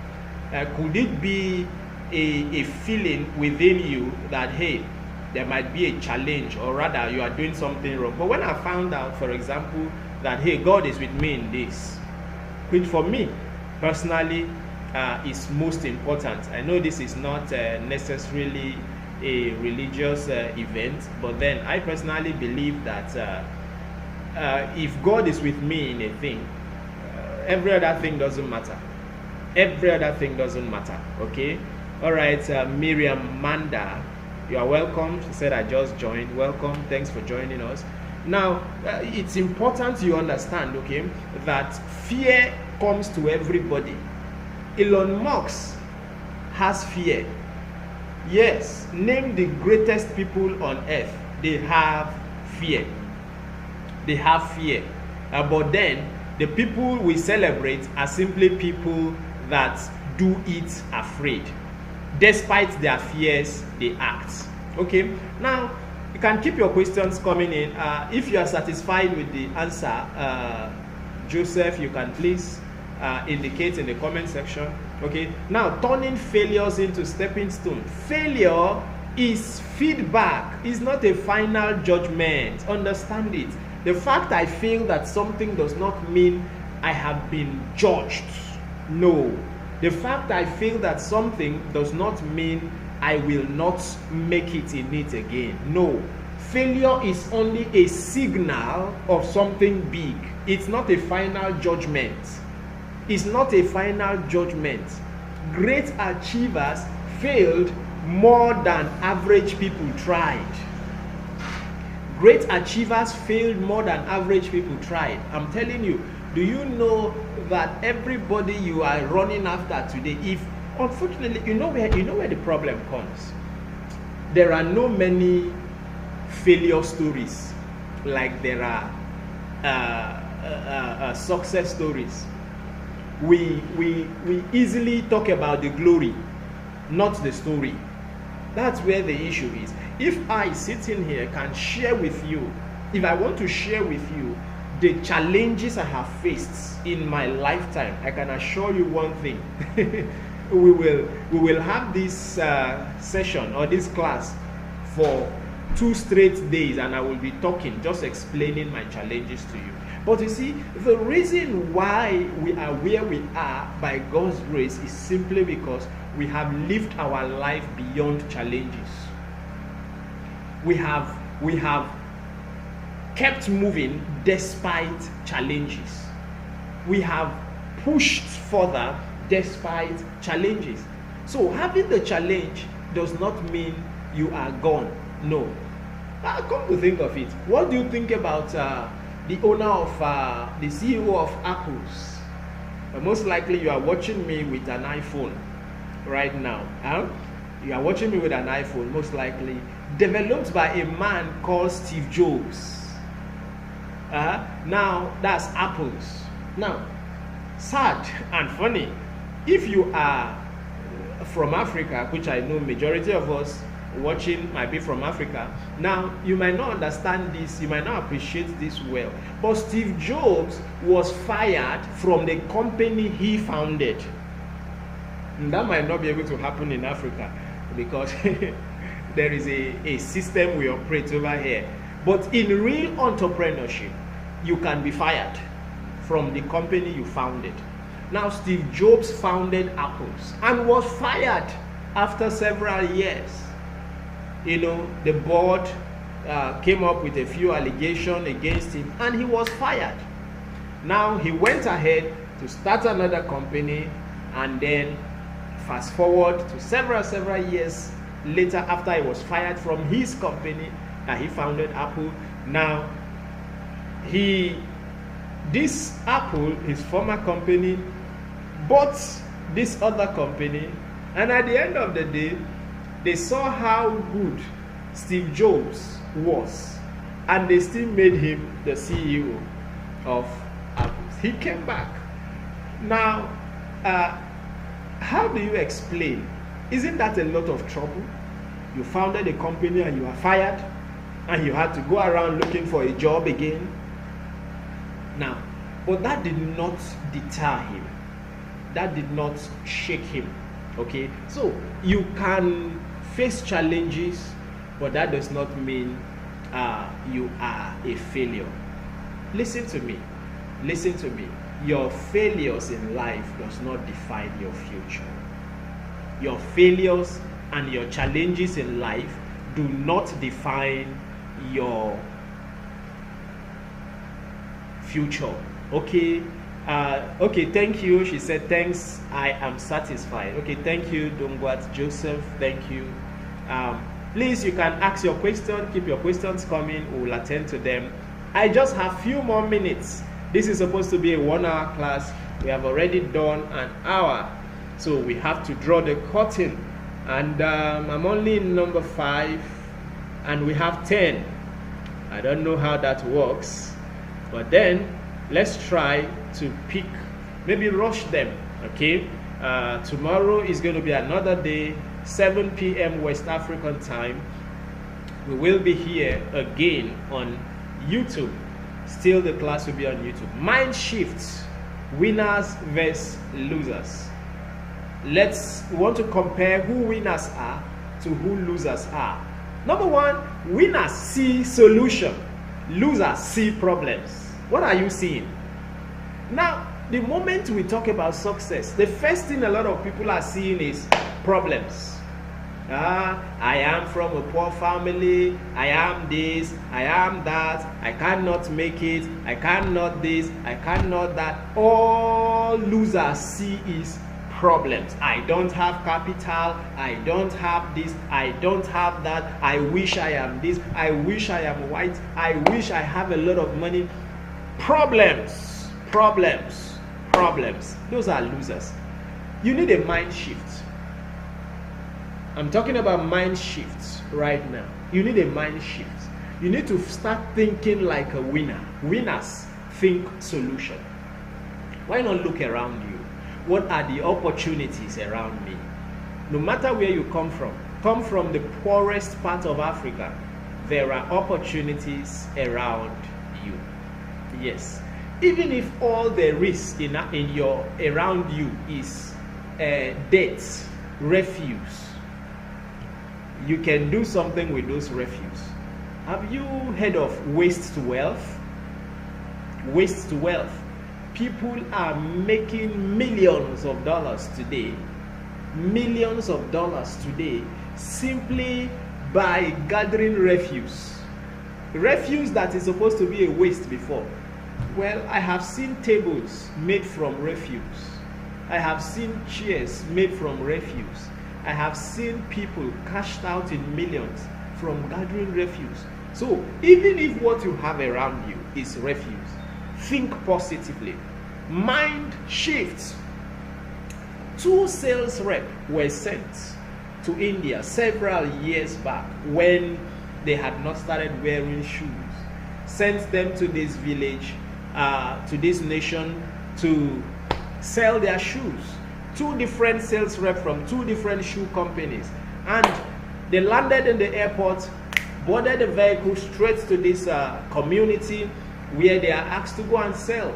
Could it be a feeling within you that, hey, there might be a challenge, or rather you are doing something wrong? But when I found out, for example, that, hey, God is with me in this, which for me personally is most important. I know this is not necessarily a religious event, but then I personally believe that if God is with me in a thing, every other thing doesn't matter. Every other thing doesn't matter. Okay? All right, Miriam Manda, you are welcome. She said, I just joined. Welcome. Thanks for joining us. Now, it's important you understand, okay, that fear comes to everybody. Elon Musk has fear. Yes, name the greatest people on earth. They have fear. They have fear. But then, the people we celebrate are simply people that do it afraid. Despite their fears, they act. Okay, now you can keep your questions coming in. If you are satisfied with the answer, Joseph, you can please indicate in the comment section. Okay, now turning failures into stepping stone. Failure is feedback, is not a final judgment. Understand it. The fact I failed at something does not mean I have been judged. No. The fact I failed at something does not mean I will not make it in it again. No. Failure is only a signal of something big. It's not a final judgment. It's not a final judgment. Great achievers failed more than average people tried. Great achievers failed more than average people tried. I'm telling you. Do you know that everybody you are running after today, if unfortunately, you know where the problem comes? There are no many failure stories like there are success stories. We easily talk about the glory, not the story. That's where the issue is. If I sitting here can share with you, if I want to share with you the challenges I have faced in my lifetime, I can assure you one thing. we will have this session or this class for 2 straight days, and I will be talking, just explaining my challenges to you. But you see, the reason why we are where we are by God's grace is simply because we have lived our life beyond challenges. We have kept moving despite challenges. We have pushed further despite challenges. So having the challenge does not mean you are gone. No. Come to think of it, what do you think about the owner of the CEO of Apples? Most likely you are watching me with an iPhone right now. You are watching me with an iPhone, most likely developed by a man called Steve Jobs. Now that's Apples. Now, sad and funny, if you are from Africa, which I know majority of us watching might be from Africa, now you might not understand this, you might not appreciate this well, but Steve Jobs was fired from the company he founded. And that might not be able to happen in Africa because there is a system we operate over here. But in real entrepreneurship, you can be fired from the company you founded. Now, Steve Jobs founded Apples and was fired after several years. You know, the board came up with a few allegations against him and he was fired. Now, he went ahead to start another company, and then fast forward to several years later, after he was fired from his company that he founded, Apple. Now, this Apple, his former company, bought this other company, and at the end of the day, they saw how good Steve Jobs was, and they still made him the CEO of Apple. He came back. Now, how do you explain? Isn't that a lot of trouble? You founded a company and you are fired, and you had to go around looking for a job again. Now, but that did not deter him. That did not shake him. Okay, so you can face challenges, but that does not mean you are a failure. Listen to me. Listen to me. Your failures in life does not define your future. Your failures and your challenges in life do not define your future. Okay. Okay, thank you. She said, thanks, I am satisfied. Okay, thank you, Dongwat Joseph. Thank you. Please, you can ask your question. Keep your questions coming. We will attend to them. I just have a few more minutes. This is supposed to be a 1-hour class. We have already done an hour. So we have to draw the curtain. And I'm only in number 5. And we have 10. I don't know how that works. But then, let's try to pick, maybe rush them, okay? Tomorrow is going to be another day, 7 p.m. West African time. We will be here again on YouTube. Still, the class will be on YouTube. Mind shifts, winners versus losers. We want to compare who winners are to who losers are. Number 1, winners see solution, losers see problems. What are you seeing? Now, the moment we talk about success, the first thing a lot of people are seeing is problems. I am from a poor family, I am this, I am that, I cannot make it, I cannot this, I cannot that. All losers see is problems. I don't have capital, I don't have this, I don't have that, I wish I am this, I wish I am white, I wish I have a lot of money. Problems, problems, problems. Those are losers. You need a mind shift. I'm talking about mind shifts right now. You need a mind shift. You need to start thinking like a winner. Winners think solution. Why not look around you? What are the opportunities around me? No matter where you come from the poorest part of Africa, there are opportunities around you. Yes. Even if all there is around you is dates, refuse. You can do something with those refuse. Have you heard of waste to wealth? Waste to wealth. People are making millions of dollars today, simply by gathering refuse. Refuse that is supposed to be a waste before. Well, I have seen tables made from refuse. I have seen chairs made from refuse. I have seen people cashed out in millions from gathering refuse. So even if what you have around you is refuse, think positively. Mind shift. 2 sales reps were sent to India several years back when they had not started wearing shoes. Sent them to this village, to this nation, to sell their shoes. 2 different sales reps from 2 different shoe companies. And they landed in the airport, boarded the vehicle straight to this community where they are asked to go and sell.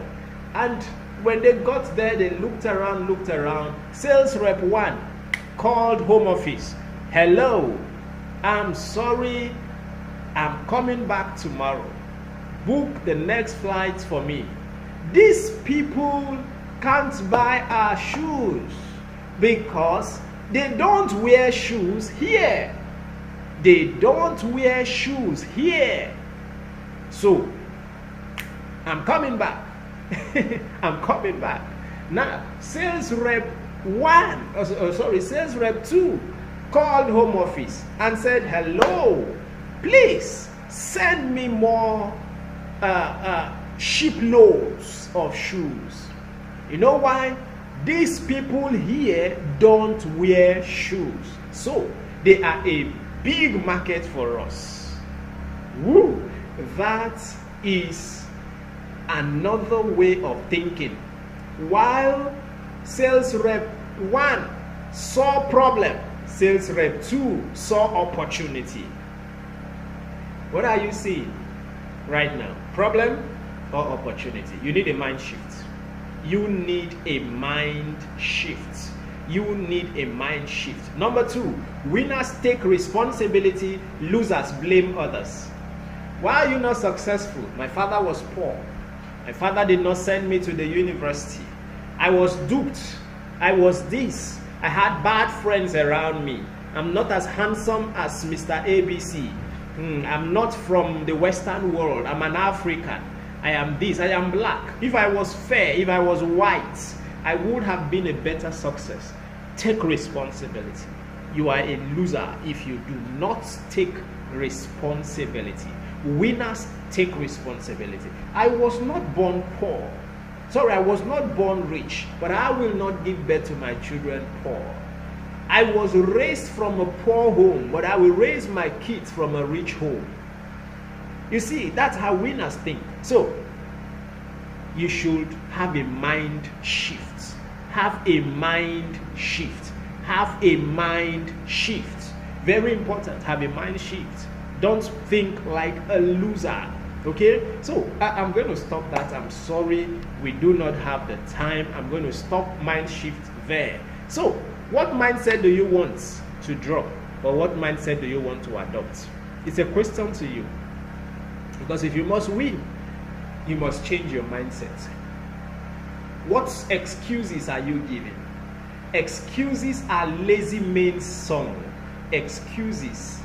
And when they got there, they looked around. Sales rep 1 called home office. Hello, I'm sorry, I'm coming back tomorrow. Book the next flight for me. These people can't buy our shoes because they don't wear shoes here. They don't wear shoes here. So, I'm coming back. I'm coming back. Now, sales rep 2 called home office and said, hello, please send me more shiploads of shoes. You know why? These people here don't wear shoes. So, they are a big market for us. Woo! That is another way of thinking. While sales rep 1 saw problem, sales rep 2 saw opportunity. What are you seeing right now? Problem or opportunity? You need a mind shift. You need a mind shift. You need a mind shift. Number 2, winners take responsibility, losers blame others. Why are you not successful? My father was poor. My father did not send me to the university. I was duped. I was this. I had bad friends around me. I'm not as handsome as Mr. ABC. I'm not from the Western world. I'm an African. I am this. I am black. If I was fair, if I was white, I would have been a better success. Take responsibility. You are a loser if you do not take responsibility. Winners take responsibility. I was not born poor. Sorry, I was not born rich, but I will not give birth to my children poor. I was raised from a poor home, but I will raise my kids from a rich home. You see, that's how winners think. So, you should have a mind shift. Have a mind shift. Have a mind shift. Very important, have a mind shift. Don't think like a loser. Okay, so I'm going to stop that. I'm sorry, we do not have the time. I'm going to stop mind shift there. So, what mindset do you want to drop, or what mindset do you want to adopt? It's a question to you. Because if you must win, you must change your mindset. What excuses are you giving? Excuses are lazy man's song. Excuses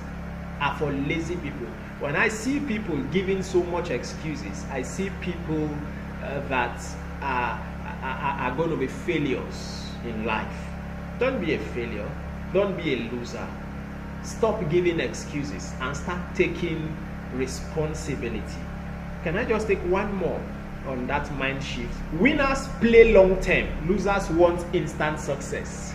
are for lazy people. When I see people giving so much excuses, I see people that are going to be failures in life. Don't be a failure. Don't be a loser. Stop giving excuses and start taking responsibility. Can I just take one more on that mind shift? Winners play long term. Losers want instant success.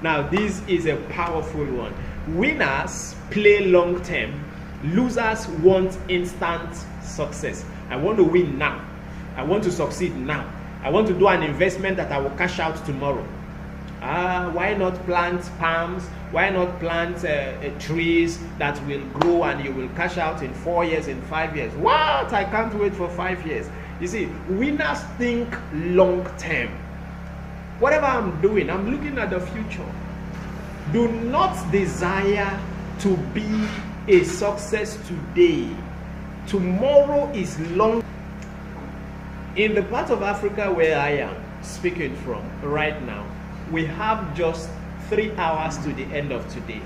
Now, this is a powerful one. Winners play long term. Losers want instant success. I want to win now. I want to succeed now. I want to do an investment that I will cash out tomorrow. Why not plant palms? Why not plant trees that will grow and you will cash out in 4 years, in 5 years? What? I can't wait for 5 years. You see, winners think long term. Whatever I'm doing, I'm looking at the future. Do not desire to be a success today. Tomorrow is long. In the part of Africa where I am speaking from right now, we have just 3 hours to the end of today.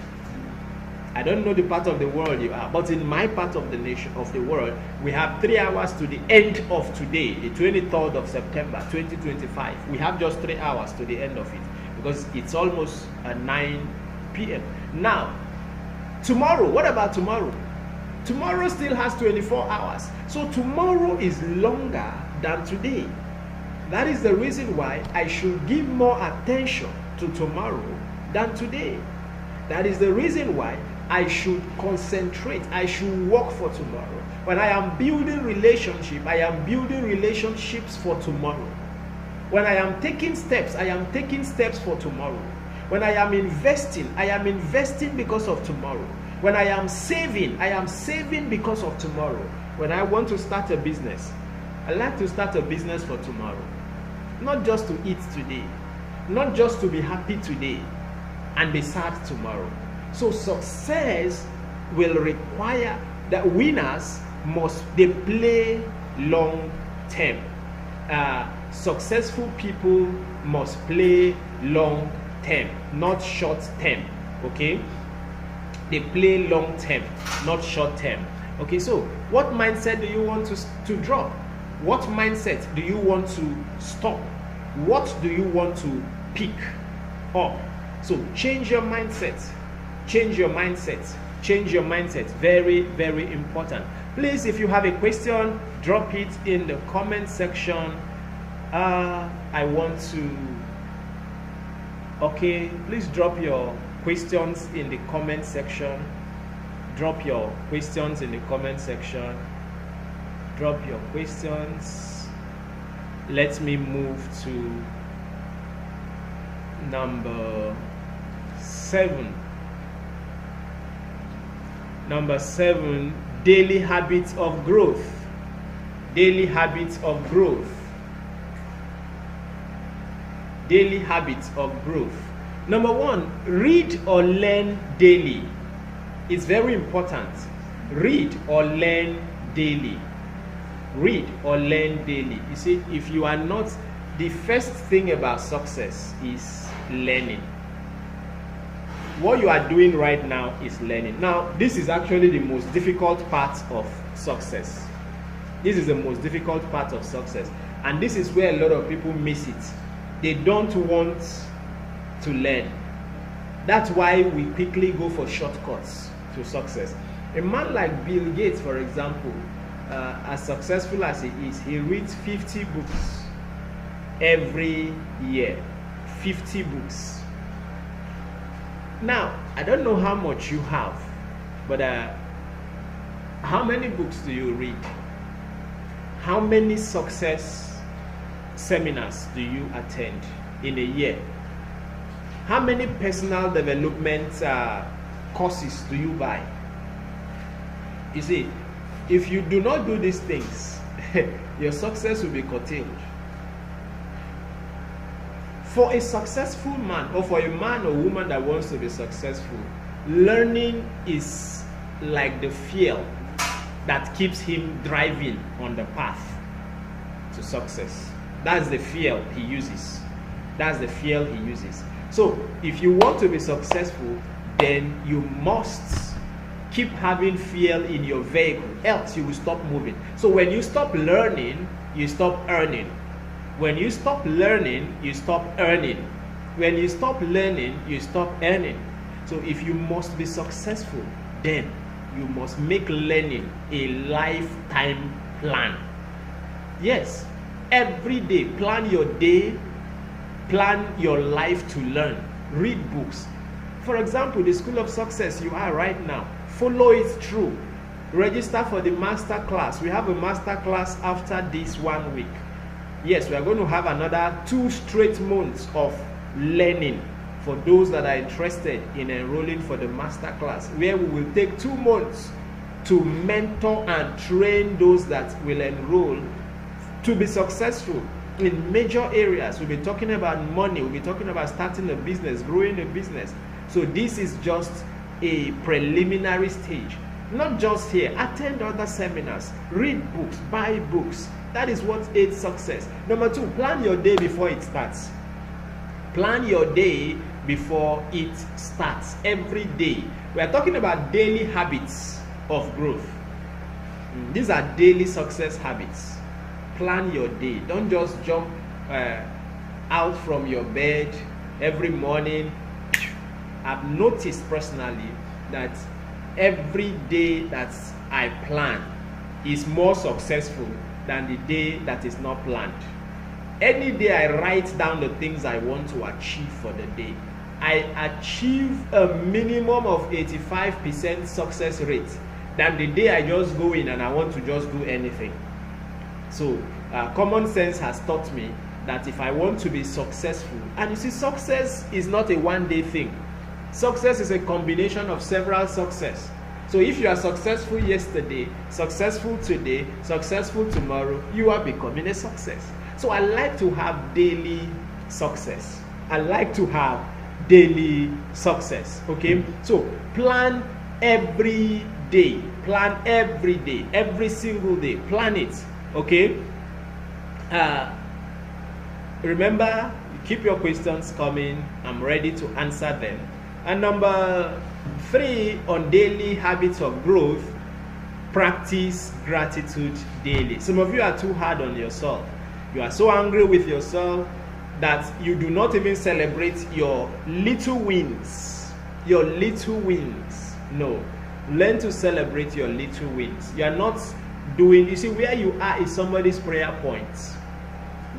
I don't know the part of the world you are, but in my part of the nation, of the world, we have 3 hours to the end of today, the 23rd of September 2025. We have just 3 hours to the end of it because it's almost 9 p.m. Now, tomorrow, what about tomorrow? Tomorrow still has 24 hours. So tomorrow is longer than today. That is the reason why I should give more attention to tomorrow than today. That is the reason why I should concentrate. I should work for tomorrow. When I am building relationship, I am building relationships for tomorrow. When I am taking steps, I am taking steps for tomorrow. When I am investing because of tomorrow. When I am saving because of tomorrow. When I want to start a business, I like to start a business for tomorrow. Not just to eat today. Not just to be happy today and be sad tomorrow. So success will require that winners they play long term. Successful people must play long term, not short term. Okay, they play long term, not short term. Okay, so what mindset do you want to drop? What mindset do you want to stop? What do you want to pick up? So change your mindset. Change your mindset. Change your mindset. Very, very important. Please, if you have a question, drop it in the comment section. Okay, please drop your questions in the comment section. Drop your questions in the comment section. Drop your questions. Let me move to number 7. Number 7, daily habits of growth. Daily habits of growth. Daily habits of growth. Number 1, read or learn daily. It's very important. Read or learn daily. Read or learn daily. You see, if you are not, the first thing about success is learning. What you are doing right now is learning. Now, this is actually the most difficult part of success. This is the most difficult part of success. And this is where a lot of people miss it. They don't want to learn. That's why we quickly go for shortcuts to success. A man like Bill Gates, for example, as successful as he is, he reads 50 books every year. 50 books. Now, I don't know how much you have, but how many books do you read? How many success seminars do you attend in a year? How many personal development courses do you buy? You see, if you do not do these things, your success will be curtailed. For a successful man, or for a man or woman that wants to be successful, learning is like the fuel that keeps him driving on the path to success. That's the fuel he uses. That's the fuel he uses. So if you want to be successful, then you must keep having fuel in your vehicle, else you will stop moving. So when you stop learning, you stop earning. When you stop learning, you stop earning. When you stop learning, you stop earning. So if you must be successful, then you must make learning a lifetime plan. Yes, every day, plan your day, plan your life to learn. Read books. For example, the School of Success you are right now, follow it through. Register for the master class. We have a master class after this 1 week. Yes, we are going to have another 2 straight months of learning for those that are interested in enrolling for the master class, where we will take 2 months to mentor and train those that will enroll to be successful. in major areas. We'll be talking about money, we'll be talking about starting a business, growing a business. So this is just a preliminary stage. Not just here, attend other seminars, read books, buy books. That is what aids success. Number 2, plan your day before it starts. Plan your day before it starts. Every day. We are talking about daily habits of growth. These are daily success habits. Plan your day. Don't just jump out from your bed every morning. I've noticed personally that every day that I plan is more successful than the day that is not planned. Any day I write down the things I want to achieve for the day, I achieve a minimum of 85% success rate than the day I just go in and I want to just do anything. So common sense has taught me that if I want to be successful, and you see, success is not a one-day thing. Success is a combination of several success. So if you are successful yesterday, successful today, successful tomorrow, you are becoming a success. So I like to have daily success. I like to have daily success. Okay? So plan every day. Plan every day. Every single day. Plan it. Okay? Remember, keep your questions coming. I'm ready to answer them. And number 3 on daily habits of growth, practice gratitude daily. Some of you are too hard on yourself. You are so angry with yourself that you do not even celebrate your little wins. Your little wins. No. Learn to celebrate your little wins. You are not doing, you see, where you are is somebody's prayer point.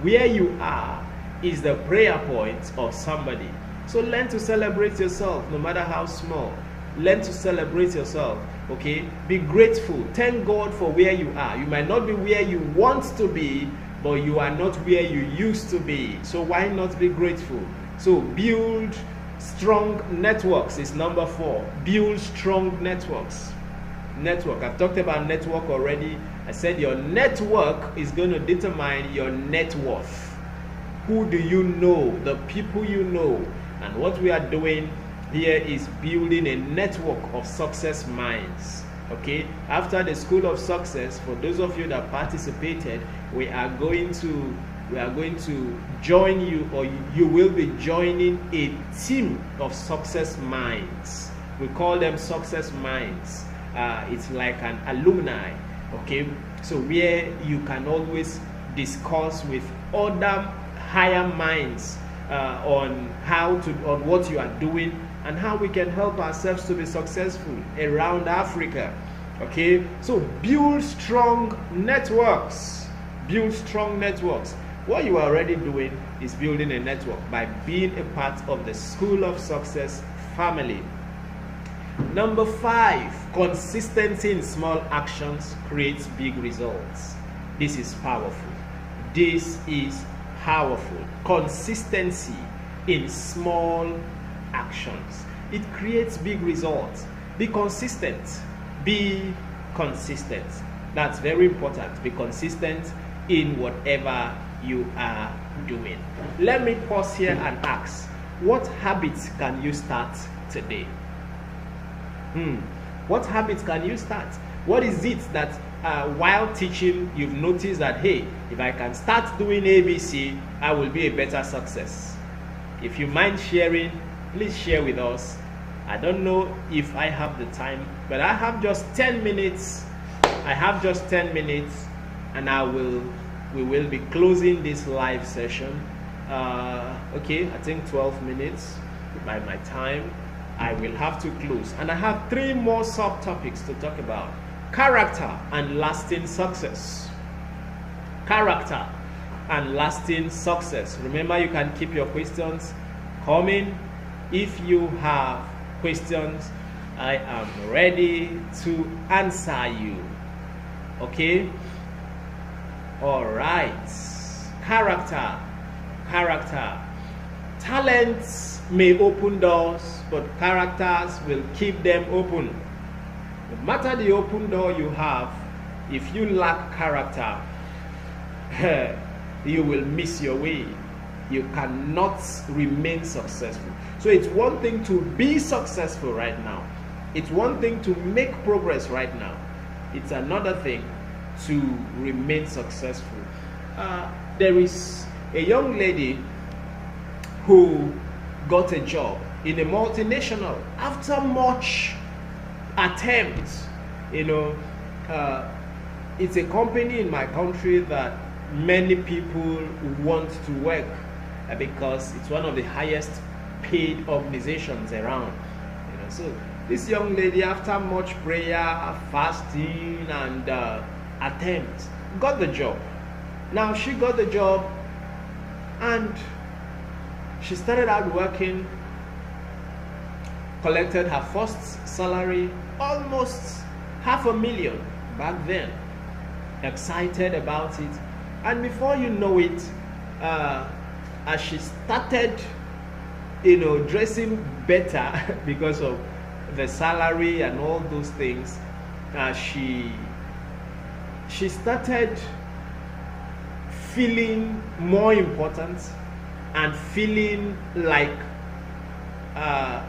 Where you are is the prayer point of somebody. So learn to celebrate yourself, no matter how small. Learn to celebrate yourself, okay? Be grateful. Thank God for where you are. You might not be where you want to be, but you are not where you used to be. So why not be grateful? So build strong networks is number 4. Build strong networks. Network. I've talked about network already. I said your network is going to determine your net worth. Who do you know? The people you know. And what we are doing here is building a network of success minds. Okay, after the School of Success, for those of you that participated, we are going to join you, or you will be joining a team of success minds. We call them success minds. It's like an alumni. Okay, so where you can always discuss with other higher minds on what you are doing and how we can help ourselves to be successful around Africa. Okay, so build strong networks. Build strong networks. What you are already doing is building a network by being a part of the School of Success family. Number 5, consistency in small actions creates big results. This is powerful. This is powerful. Consistency in small actions. It creates big results. Be consistent. Be consistent. That's very important. Be consistent in whatever you are doing. Let me pause here and ask, what habits can you start today? What habits can you start? What is it that while teaching you've noticed that, hey, if I can start doing ABC, I will be a better success? If you mind sharing, please share with us. I don't know if I have the time, but I have just 10 minutes. I have just 10 minutes, and we will be closing this live session. Okay, I think 12 minutes by my time. I will have to close, and I have 3 more subtopics to talk about. Character and lasting success. Character and lasting success. Remember, you can keep your questions coming. If you have questions, I am ready to answer you. Okay? All right. Character. Talents may open doors, but characters will keep them open. No matter the open door you have, if you lack character, you will miss your way. You cannot remain successful. So it's one thing to be successful right now. It's one thing to make progress right now. It's another thing to remain successful. There is a young lady who got a job in a multinational after much attempts. It's a company in my country that many people want to work because it's one of the highest paid organizations around. So this young lady, after much prayer, fasting, and attempt, got the job. Now she got the job and she started out working, collected her first salary, almost $500,000 back then. Excited about it, and before you know it, as she started, dressing better because of the salary and all those things, she started feeling more important and feeling like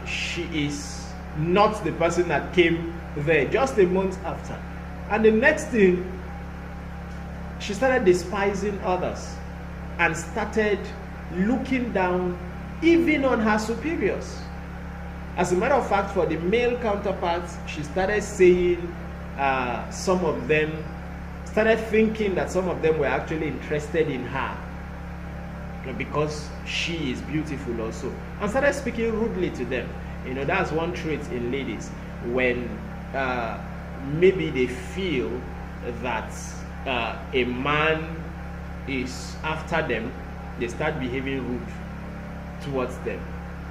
she is not the person that came there just a month after. And the next thing, she started despising others and started looking down even on her superiors. As a matter of fact, for the male counterparts, she started saying some of them, started thinking that some of them were actually interested in her because she is beautiful also, and started speaking rudely to them. That's one trait in ladies. When maybe they feel that a man is after them, they start behaving rude towards them.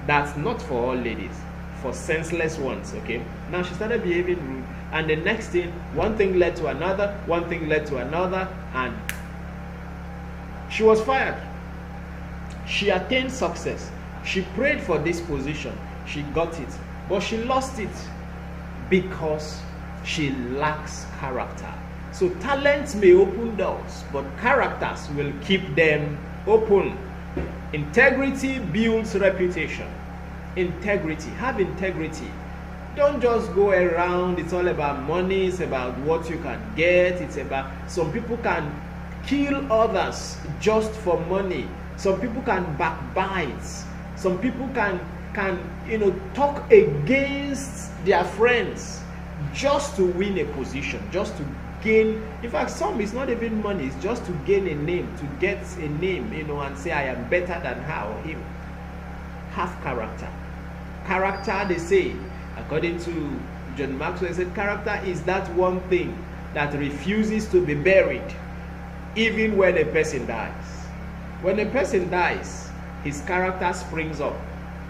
That's not for all ladies, for senseless ones. Okay, now she started behaving rude, and the next thing, one thing led to another, and she was fired. She attained success. She prayed for this position, she got it, but she lost it because she lacks character. So talents may open doors, but characters will keep them open. Integrity builds reputation. Integrity. Have integrity. Don't just go around, it's all about money, it's about what you can get, it's about, some people can kill others just for money. Some people can backbite. Some people can talk against their friends just to win a position, just to gain. In fact, some is not even money, it's just to gain a name, to get a name, and say I am better than her or him. Have character. Character, they say, according to John Maxwell, said character is that one thing that refuses to be buried even when a person dies. When a person dies, his character springs up.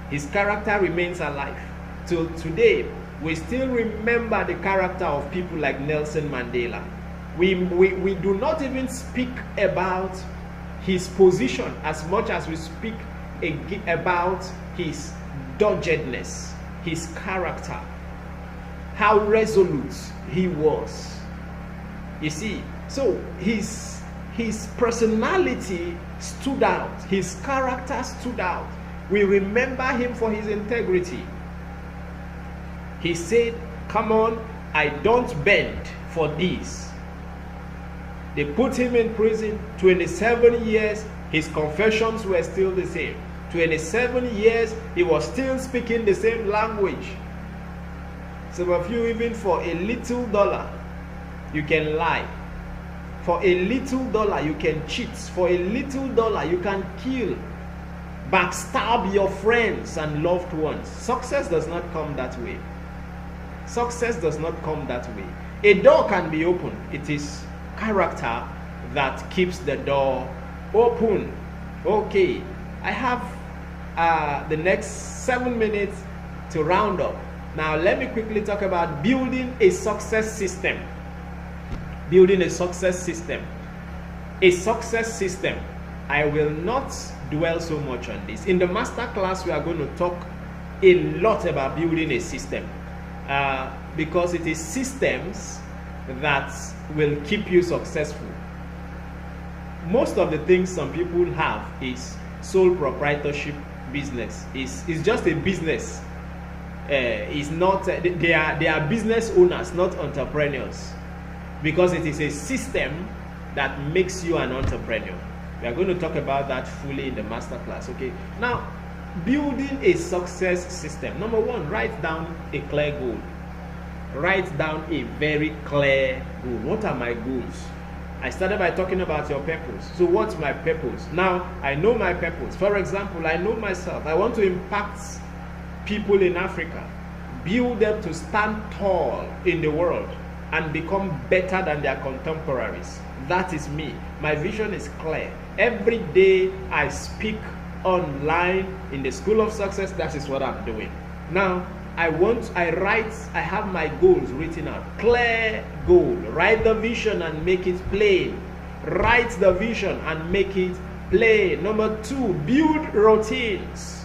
His character remains alive. Till today, we still remember the character of people like Nelson Mandela. We do not even speak about his position as much as we speak about his doggedness, his character, how resolute he was. You see, so his personality stood out, his character stood out. We remember him for his integrity. He said, come on, I don't bend for this. They put him in prison, 27 years, his confessions were still the same. 27 years, he was still speaking the same language. Some of you, even for a little dollar, you can lie. For a little dollar, you can cheat. For a little dollar, you can kill, backstab your friends and loved ones. Success does not come that way. Success does not come that way. A door can be open. It is character that keeps the door open. Okay, I have the next 7 minutes to round up. Now let me quickly talk about building a success system. Building a success system. A success system. I will not dwell so much on this. In the master class, we are going to talk a lot about building a system. Because it is systems that will keep you successful. most of the things some people have is sole proprietorship business. It's just a business. It's not. They are business owners, not entrepreneurs, because it is a system that makes you an entrepreneur. We are going to talk about that fully in the masterclass. Okay. Now, building a success system. Number one, write down a clear goal. Write down a very clear goal. What are my goals? I started by talking about your purpose. So what's my purpose? Now, I know my purpose. For example, I know myself. I want to impact people in Africa, build them to stand tall in the world and become better than their contemporaries. That is me. My vision is clear. Every day I speak online in the School of Success. That is what I'm doing. Now, I have my goals written out. Clear goal. Write the vision and make it plain. Write the vision and make it plain. Number two, build routines.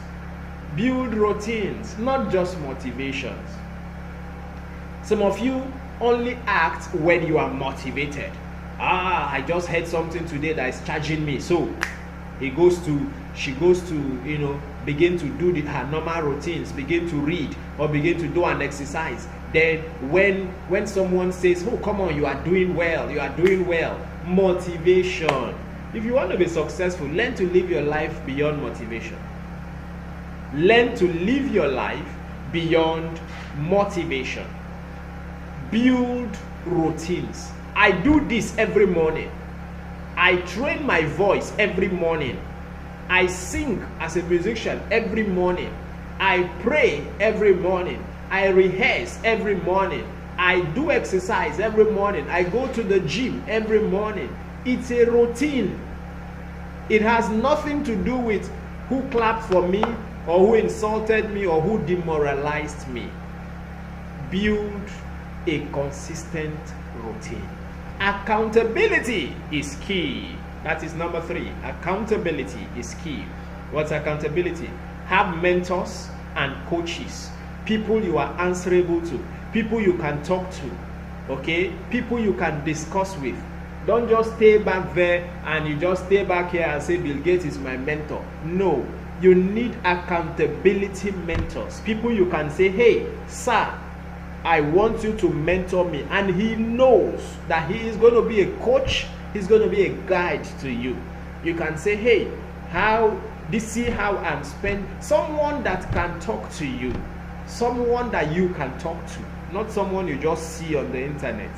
Build routines, not just motivations. Some of you only act when you are motivated. I just heard something today that is charging me. So she goes to, begin to do her normal routines, begin to read or begin to do an exercise. Then when someone says, oh, come on, you are doing well, motivation. If you want to be successful, learn to live your life beyond motivation. Learn to live your life beyond motivation. Build routines. I do this every morning. I train my voice every morning. I sing as a musician every morning. I pray every morning. I rehearse every morning. I do exercise every morning. I go to the gym every morning. It's a routine. It has nothing to do with who clapped for me or who insulted me or who demoralized me. Build a consistent routine. Accountability is key. That is number three. Accountability is key. What's accountability? Have mentors and coaches. People you are answerable to. People you can talk to. Okay? People you can discuss with. Don't just stay back there and you just stay back here and say Bill Gates is my mentor. No. You need accountability mentors. People you can say, hey, sir, I want you to mentor me. And he knows that he is going to be a coach. He's going to be a guide to you. You can say, hey, see how I'm spending. Someone that can talk to you. Someone that you can talk to. Not someone you just see on the internet.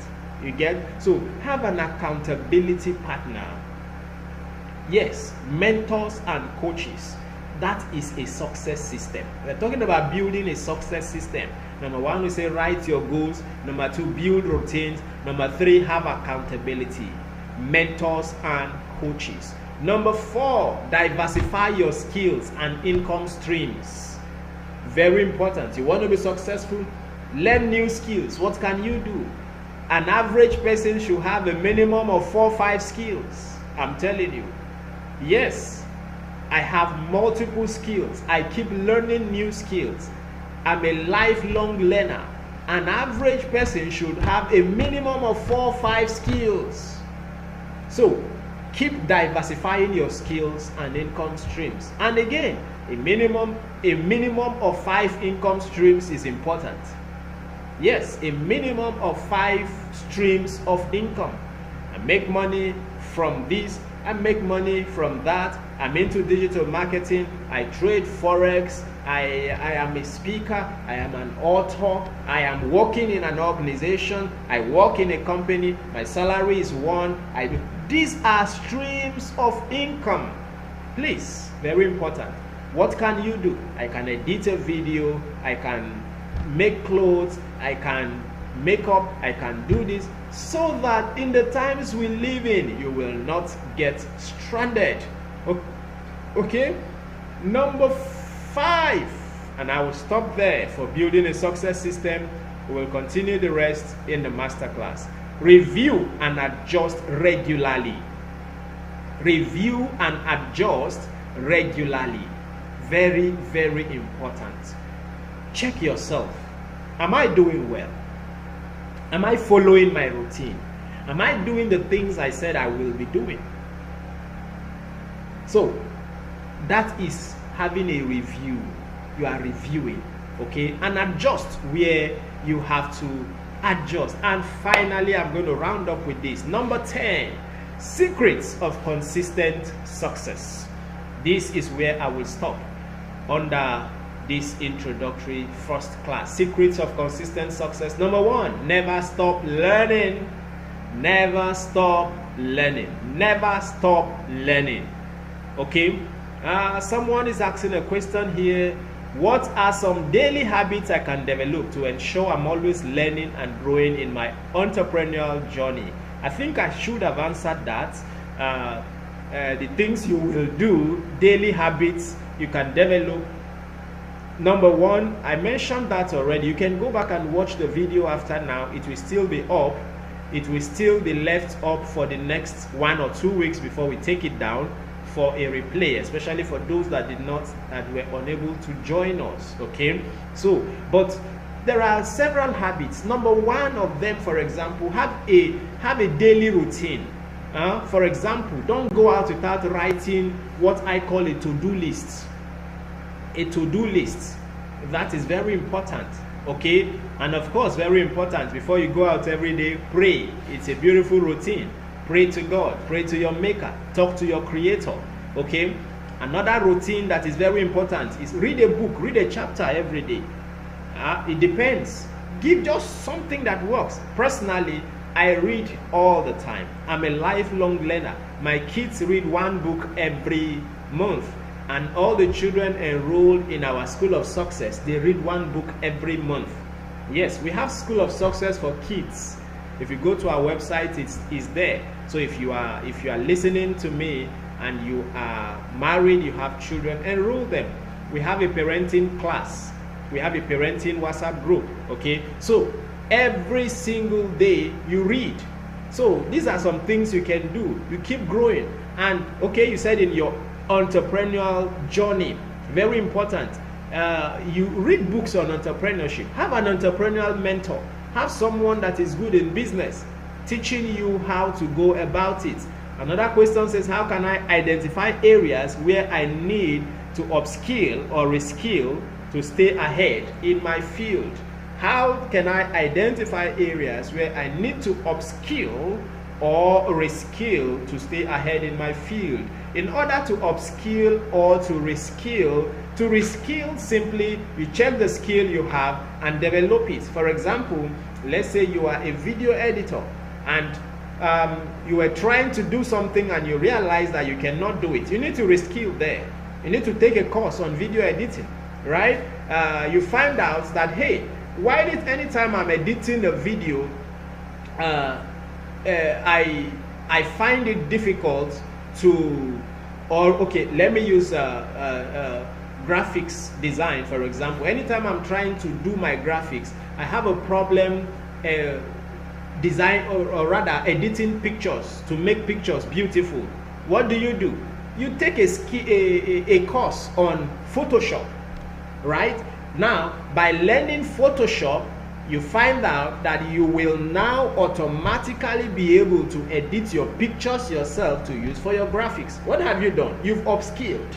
You get? So have an accountability partner. Yes, mentors and coaches. That is a success system. We're talking about building a success system. Number one, we say write your goals. Number two, build routines. Number three, have accountability. Mentors and coaches. Number four, diversify your skills and income streams. Very important. You want to be successful? Learn new skills. What can you do? An average person should have a minimum of 4 or 5 skills. I'm telling you. Yes, I have multiple skills. I keep learning new skills. I'm a lifelong learner. An average person should have a minimum of 4 or 5 skills. So, keep diversifying your skills and income streams. And again, a minimum of 5 income streams is important. Yes, a minimum of 5 streams of income. I make money from this, I make money from that. I'm into digital marketing. I trade forex. I am a speaker. I am an author. I am working in an organization. I work in a company. My salary is 1. These are streams of income. Please, very important. What can you do? I can edit a video. I can make clothes. I can make up. I can do this, so that in the times we live in, you will not get stranded. Okay? Number 5, and I will stop there for building a success system. We will continue the rest in the masterclass. Review and adjust regularly. Review and adjust regularly. Very, very important. Check yourself. Am I doing well? Am I following my routine? Am I doing the things I said I will be doing? So that is having a review. You are reviewing, okay, and adjust where you have to adjust. And finally, I'm going to round up with this. Number 10, secrets of consistent success. This is where I will stop under this introductory first class. Secrets of consistent success. Number 1, never stop learning. Never stop learning. Never stop learning. Okay, someone is asking a question here. What are some daily habits I can develop to ensure I'm always learning and growing in my entrepreneurial journey? I think I should have answered that. The things you will do, daily habits you can develop. Number 1, I mentioned that already. You can go back and watch the video after now. It will still be up. It will still be left up for the next 1 or 2 weeks before we take it down for a replay, especially for those that were unable to join us. Okay, so but there are several habits. Number 1 of them, for example, have a daily routine. For example, don't go out without writing what I call a to-do list. A to-do list, that is very important. Okay, and of course, very important, before you go out every day, pray. It's a beautiful routine. Pray to God, pray to your maker, talk to your creator. Okay, another routine that is very important is read a book, read a chapter every day. It depends. Give just something that works. Personally, I read all the time. I'm a lifelong learner. My kids read 1 book every month, and all the children enrolled in our School of Success, they read 1 book every month. Yes, we have School of Success for kids. If you go to our website, it's there. So if you are listening to me and you are married, you have children, enroll them. We have a parenting class. We have a parenting WhatsApp group. Okay, so every single day you read. So these are some things you can do. You keep growing. And okay, you said in your entrepreneurial journey, very important, you read books on entrepreneurship. Have an entrepreneurial mentor. Have someone that is good in business teaching you how to go about it. Another question says, how can I identify areas where I need to upskill or reskill to stay ahead in my field? How can I identify areas where I need to upskill or reskill to stay ahead in my field? In order to upskill or to reskill simply you check the skill you have and develop it. For example, let's say you are a video editor and you were trying to do something and you realize that you cannot do it. You need to reskill there. You need to take a course on video editing, right? You find out that, hey, why did anytime I'm editing a video, I find it difficult to, or okay, let me use graphics design, for example. Anytime I'm trying to do my graphics, I have a problem design or rather editing pictures to make pictures beautiful. What do? You take a course on Photoshop, right? Now, by learning Photoshop, you find out that you will now automatically be able to edit your pictures yourself to use for your graphics. What have you done? You've upskilled.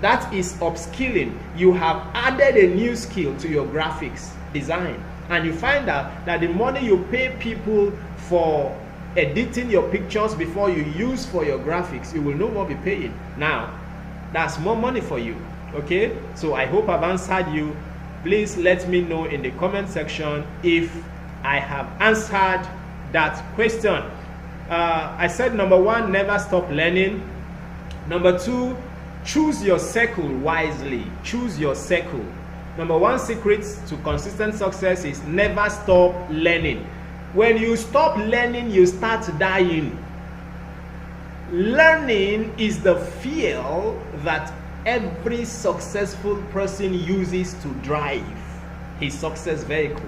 That is upskilling. You have added a new skill to your graphics design. And you find out that the money you pay people for editing your pictures before you use for your graphics, you will no more be paying. Now, that's more money for you. Okay? So I hope I've answered you. Please let me know in the comment section if I have answered that question. I said number 1, never stop learning. Number 2, choose your circle wisely. Choose your circle. Number 1 secret to consistent success is never stop learning. When you stop learning, you start dying. Learning is the fuel that every successful person uses to drive his success vehicle.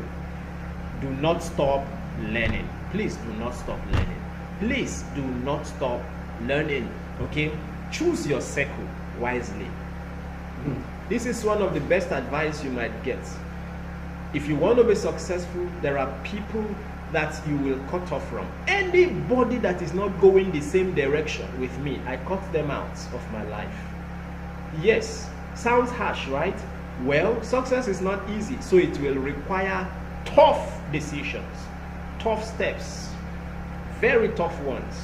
Do not stop learning. Please do not stop learning. Please do not stop learning. Okay? Choose your circle wisely. This is one of the best advice you might get. If you want to be successful, there are people that you will cut off from. Anybody that is not going the same direction with me, I cut them out of my life. Yes, sounds harsh, right? Well, success is not easy, so it will require tough decisions, tough steps, very tough ones.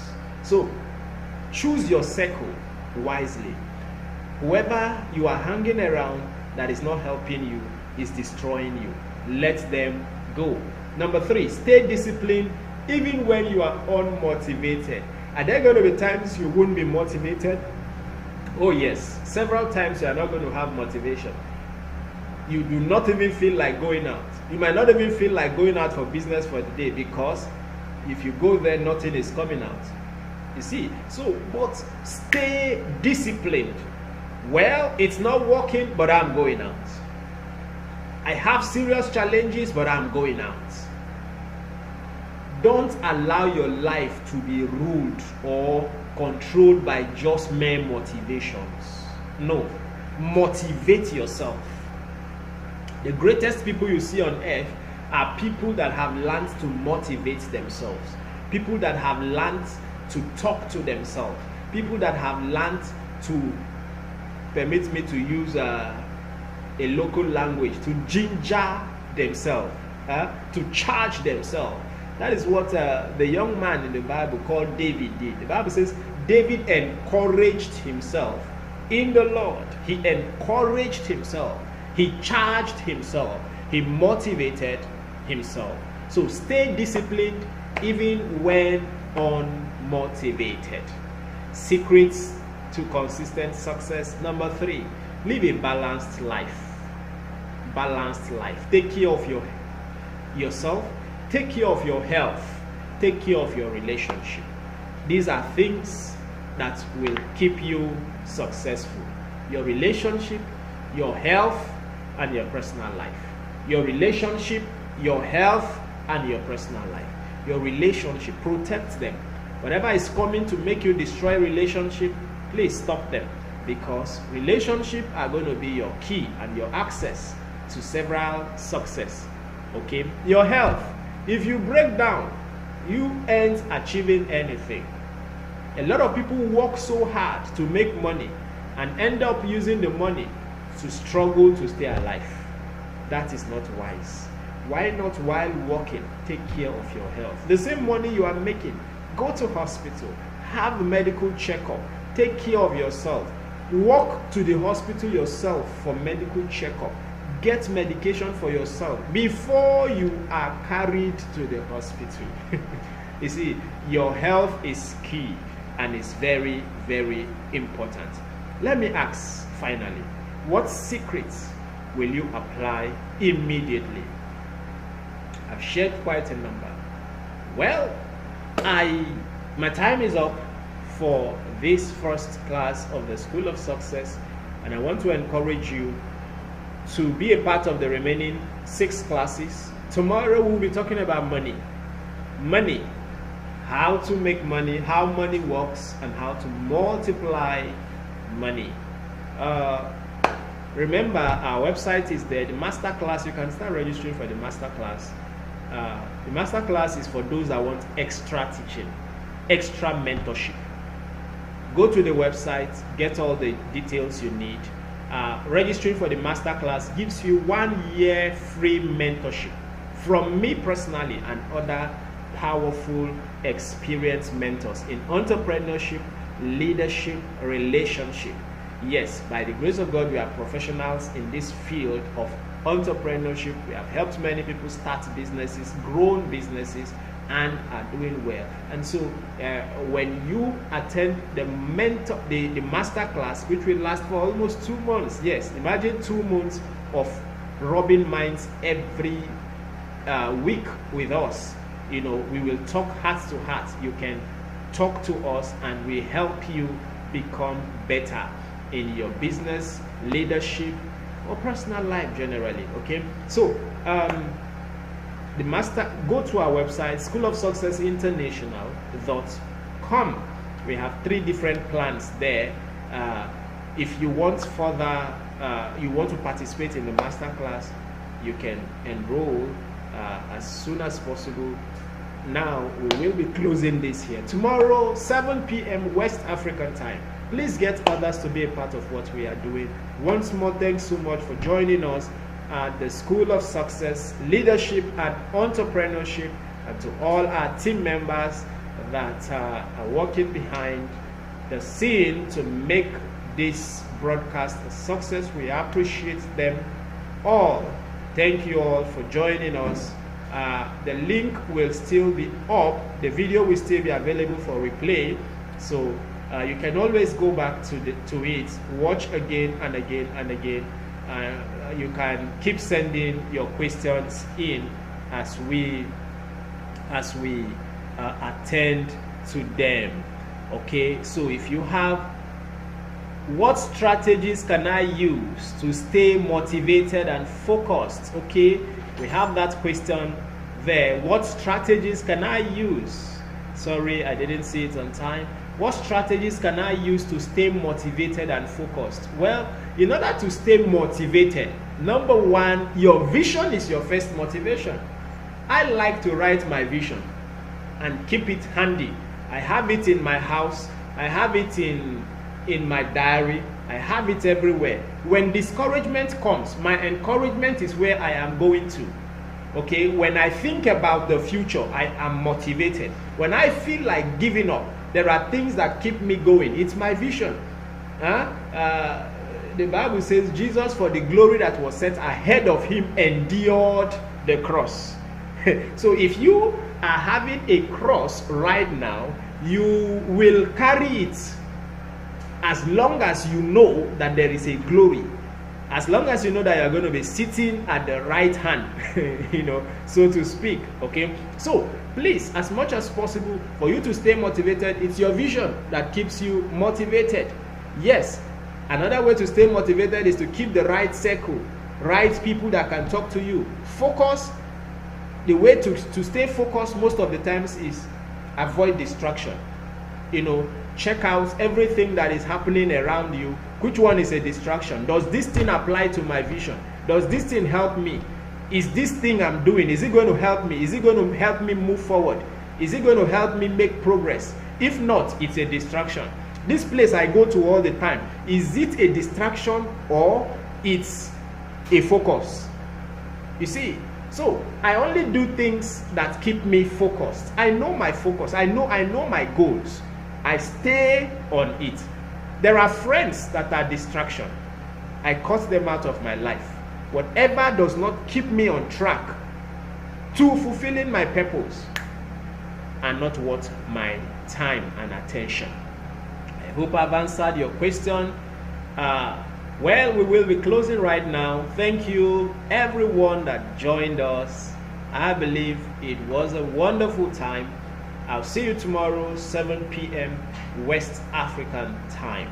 So choose your circle wisely. Whoever you are hanging around that is not helping you is destroying you. Let them go. Number 3, stay disciplined even when you are unmotivated. Are there going to be times you won't be motivated? Oh yes, several times you are not going to have motivation. You do not even feel like going out. You might not even feel like going out for business for the day, because if you go there, nothing is coming out. You see, so but stay disciplined. Well, it's not working, but I'm going out. I have serious challenges, but I'm going out. Don't allow your life to be ruled or controlled by just mere motivations. No, motivate yourself. The greatest people you see on earth are people that have learned to motivate themselves, people that have learned to talk to themselves, people that have learned to, permit me to use a local language, to ginger themselves, to charge themselves. That is what the young man in the Bible called David did. The Bible says David encouraged himself in the Lord. He encouraged himself. He charged himself. He motivated himself. So stay disciplined even when unmotivated. Secrets to consistent success. Number 3, live a balanced life. Balanced life. Take care of yourself. Take care of your health. Take care of your relationship. These are things that will keep you successful. Your relationship, your health, and your personal life. Your relationship, your health, and your personal life. Your relationship, protect them. Whatever is coming to make you destroy relationship, please stop them, because relationships are going to be your key and your access to several success. Okay? Your health. If you break down, you ain't achieving anything. A lot of people work so hard to make money and end up using the money to struggle to stay alive. That is not wise. Why not, while working, take care of your health? The same money you are making, go to hospital, have a medical checkup, take care of yourself, walk to the hospital yourself for medical checkup, get medication for yourself before you are carried to the hospital. You see, your health is key and is very, very important. Let me ask finally, what secrets will you apply immediately? I've shared quite a number. Well, my time is up for this first class of the School of Success, and I want to encourage you to be a part of the remaining 6 classes. Tomorrow we'll be talking about money. Money, how to make money, how money works, and how to multiply money. Remember, our website is there. The master class, you can start registering for the master class. The master class is for those that want extra teaching, extra mentorship. Go to the website, get all the details you need. Registering for the master class gives you 1 year free mentorship from me personally and other powerful, experienced mentors in entrepreneurship, leadership, relationship. Yes, by the grace of God, we are professionals in this field of entrepreneurship. We have helped many people start businesses, grown businesses, and are doing well. And so when you attend the master class, which will last for almost 2 months, yes, imagine 2 months of rubbing minds every week with us. You know, we will talk heart to heart. You can talk to us and we help you become better in your business, leadership, or personal life generally. Okay, so the master, go to our website, schoolofsuccessinternational.com. We have 3 different plans there. If you want further, you want to participate in the master class, you can enroll as soon as possible. now we will be closing this here. Tomorrow, 7 p.m. West African time. Please get others to be a part of what we are doing. Once more, thanks so much for joining us at the School of Success, Leadership and Entrepreneurship, and to all our team members that are working behind the scene to make this broadcast a success. We appreciate them all. Thank you all for joining us. The link will still be up. The video will still be available for replay. So you can always go back to it, watch again and again and again. You can keep sending your questions in as we attend to them. Okay, so if you have, what strategies can I use to stay motivated and focused? Okay, we have that question there. What strategies can I use? Sorry, I didn't see it on time. What strategies can I use to stay motivated and focused? Well, in order to stay motivated, number one, your vision is your first motivation. I like to write my vision and keep it handy. I have it in my house. I have it in my diary. I have it everywhere. When discouragement comes, my encouragement is where I am going to. Okay, when I think about the future, I am motivated. When I feel like giving up, there are things that keep me going. It's my vision. The Bible says Jesus, for the glory that was set ahead of him, endured the cross. So if you are having a cross right now, you will carry it as long as you know that there is a glory. As long as you know that you're going to be sitting at the right hand, so to speak. Okay, so please, as much as possible, for you to stay motivated, it's your vision that keeps you motivated. Yes, another way to stay motivated is to keep the right circle, right people that can talk to you. Focus. The way to stay focused most of the times is avoid distraction. Check out everything that is happening around you. Which one is a distraction? Does this thing apply to my vision? Does this thing help me? Is this thing I'm doing, is it going to help me? Is it going to help me move forward? Is it going to help me make progress? If not, it's a distraction. This place I go to all the time, is it a distraction or it's a focus? You see, so I only do things that keep me focused. I know my focus. I know my goals. I stay on it. There are friends that are distraction. I cut them out of my life. Whatever does not keep me on track to fulfilling my purpose are not worth my time and attention. I hope I've answered your question. Well, we will be closing right now. Thank you everyone that joined us. I believe it was a wonderful time. I'll see you tomorrow, 7 p.m. West African time.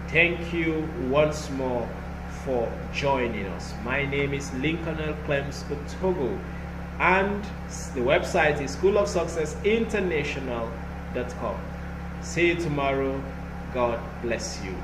Thank you once more for joining us. My name is Lincoln L. Clems Otogo, and the website is schoolofsuccessinternational.com. See you tomorrow. God bless you.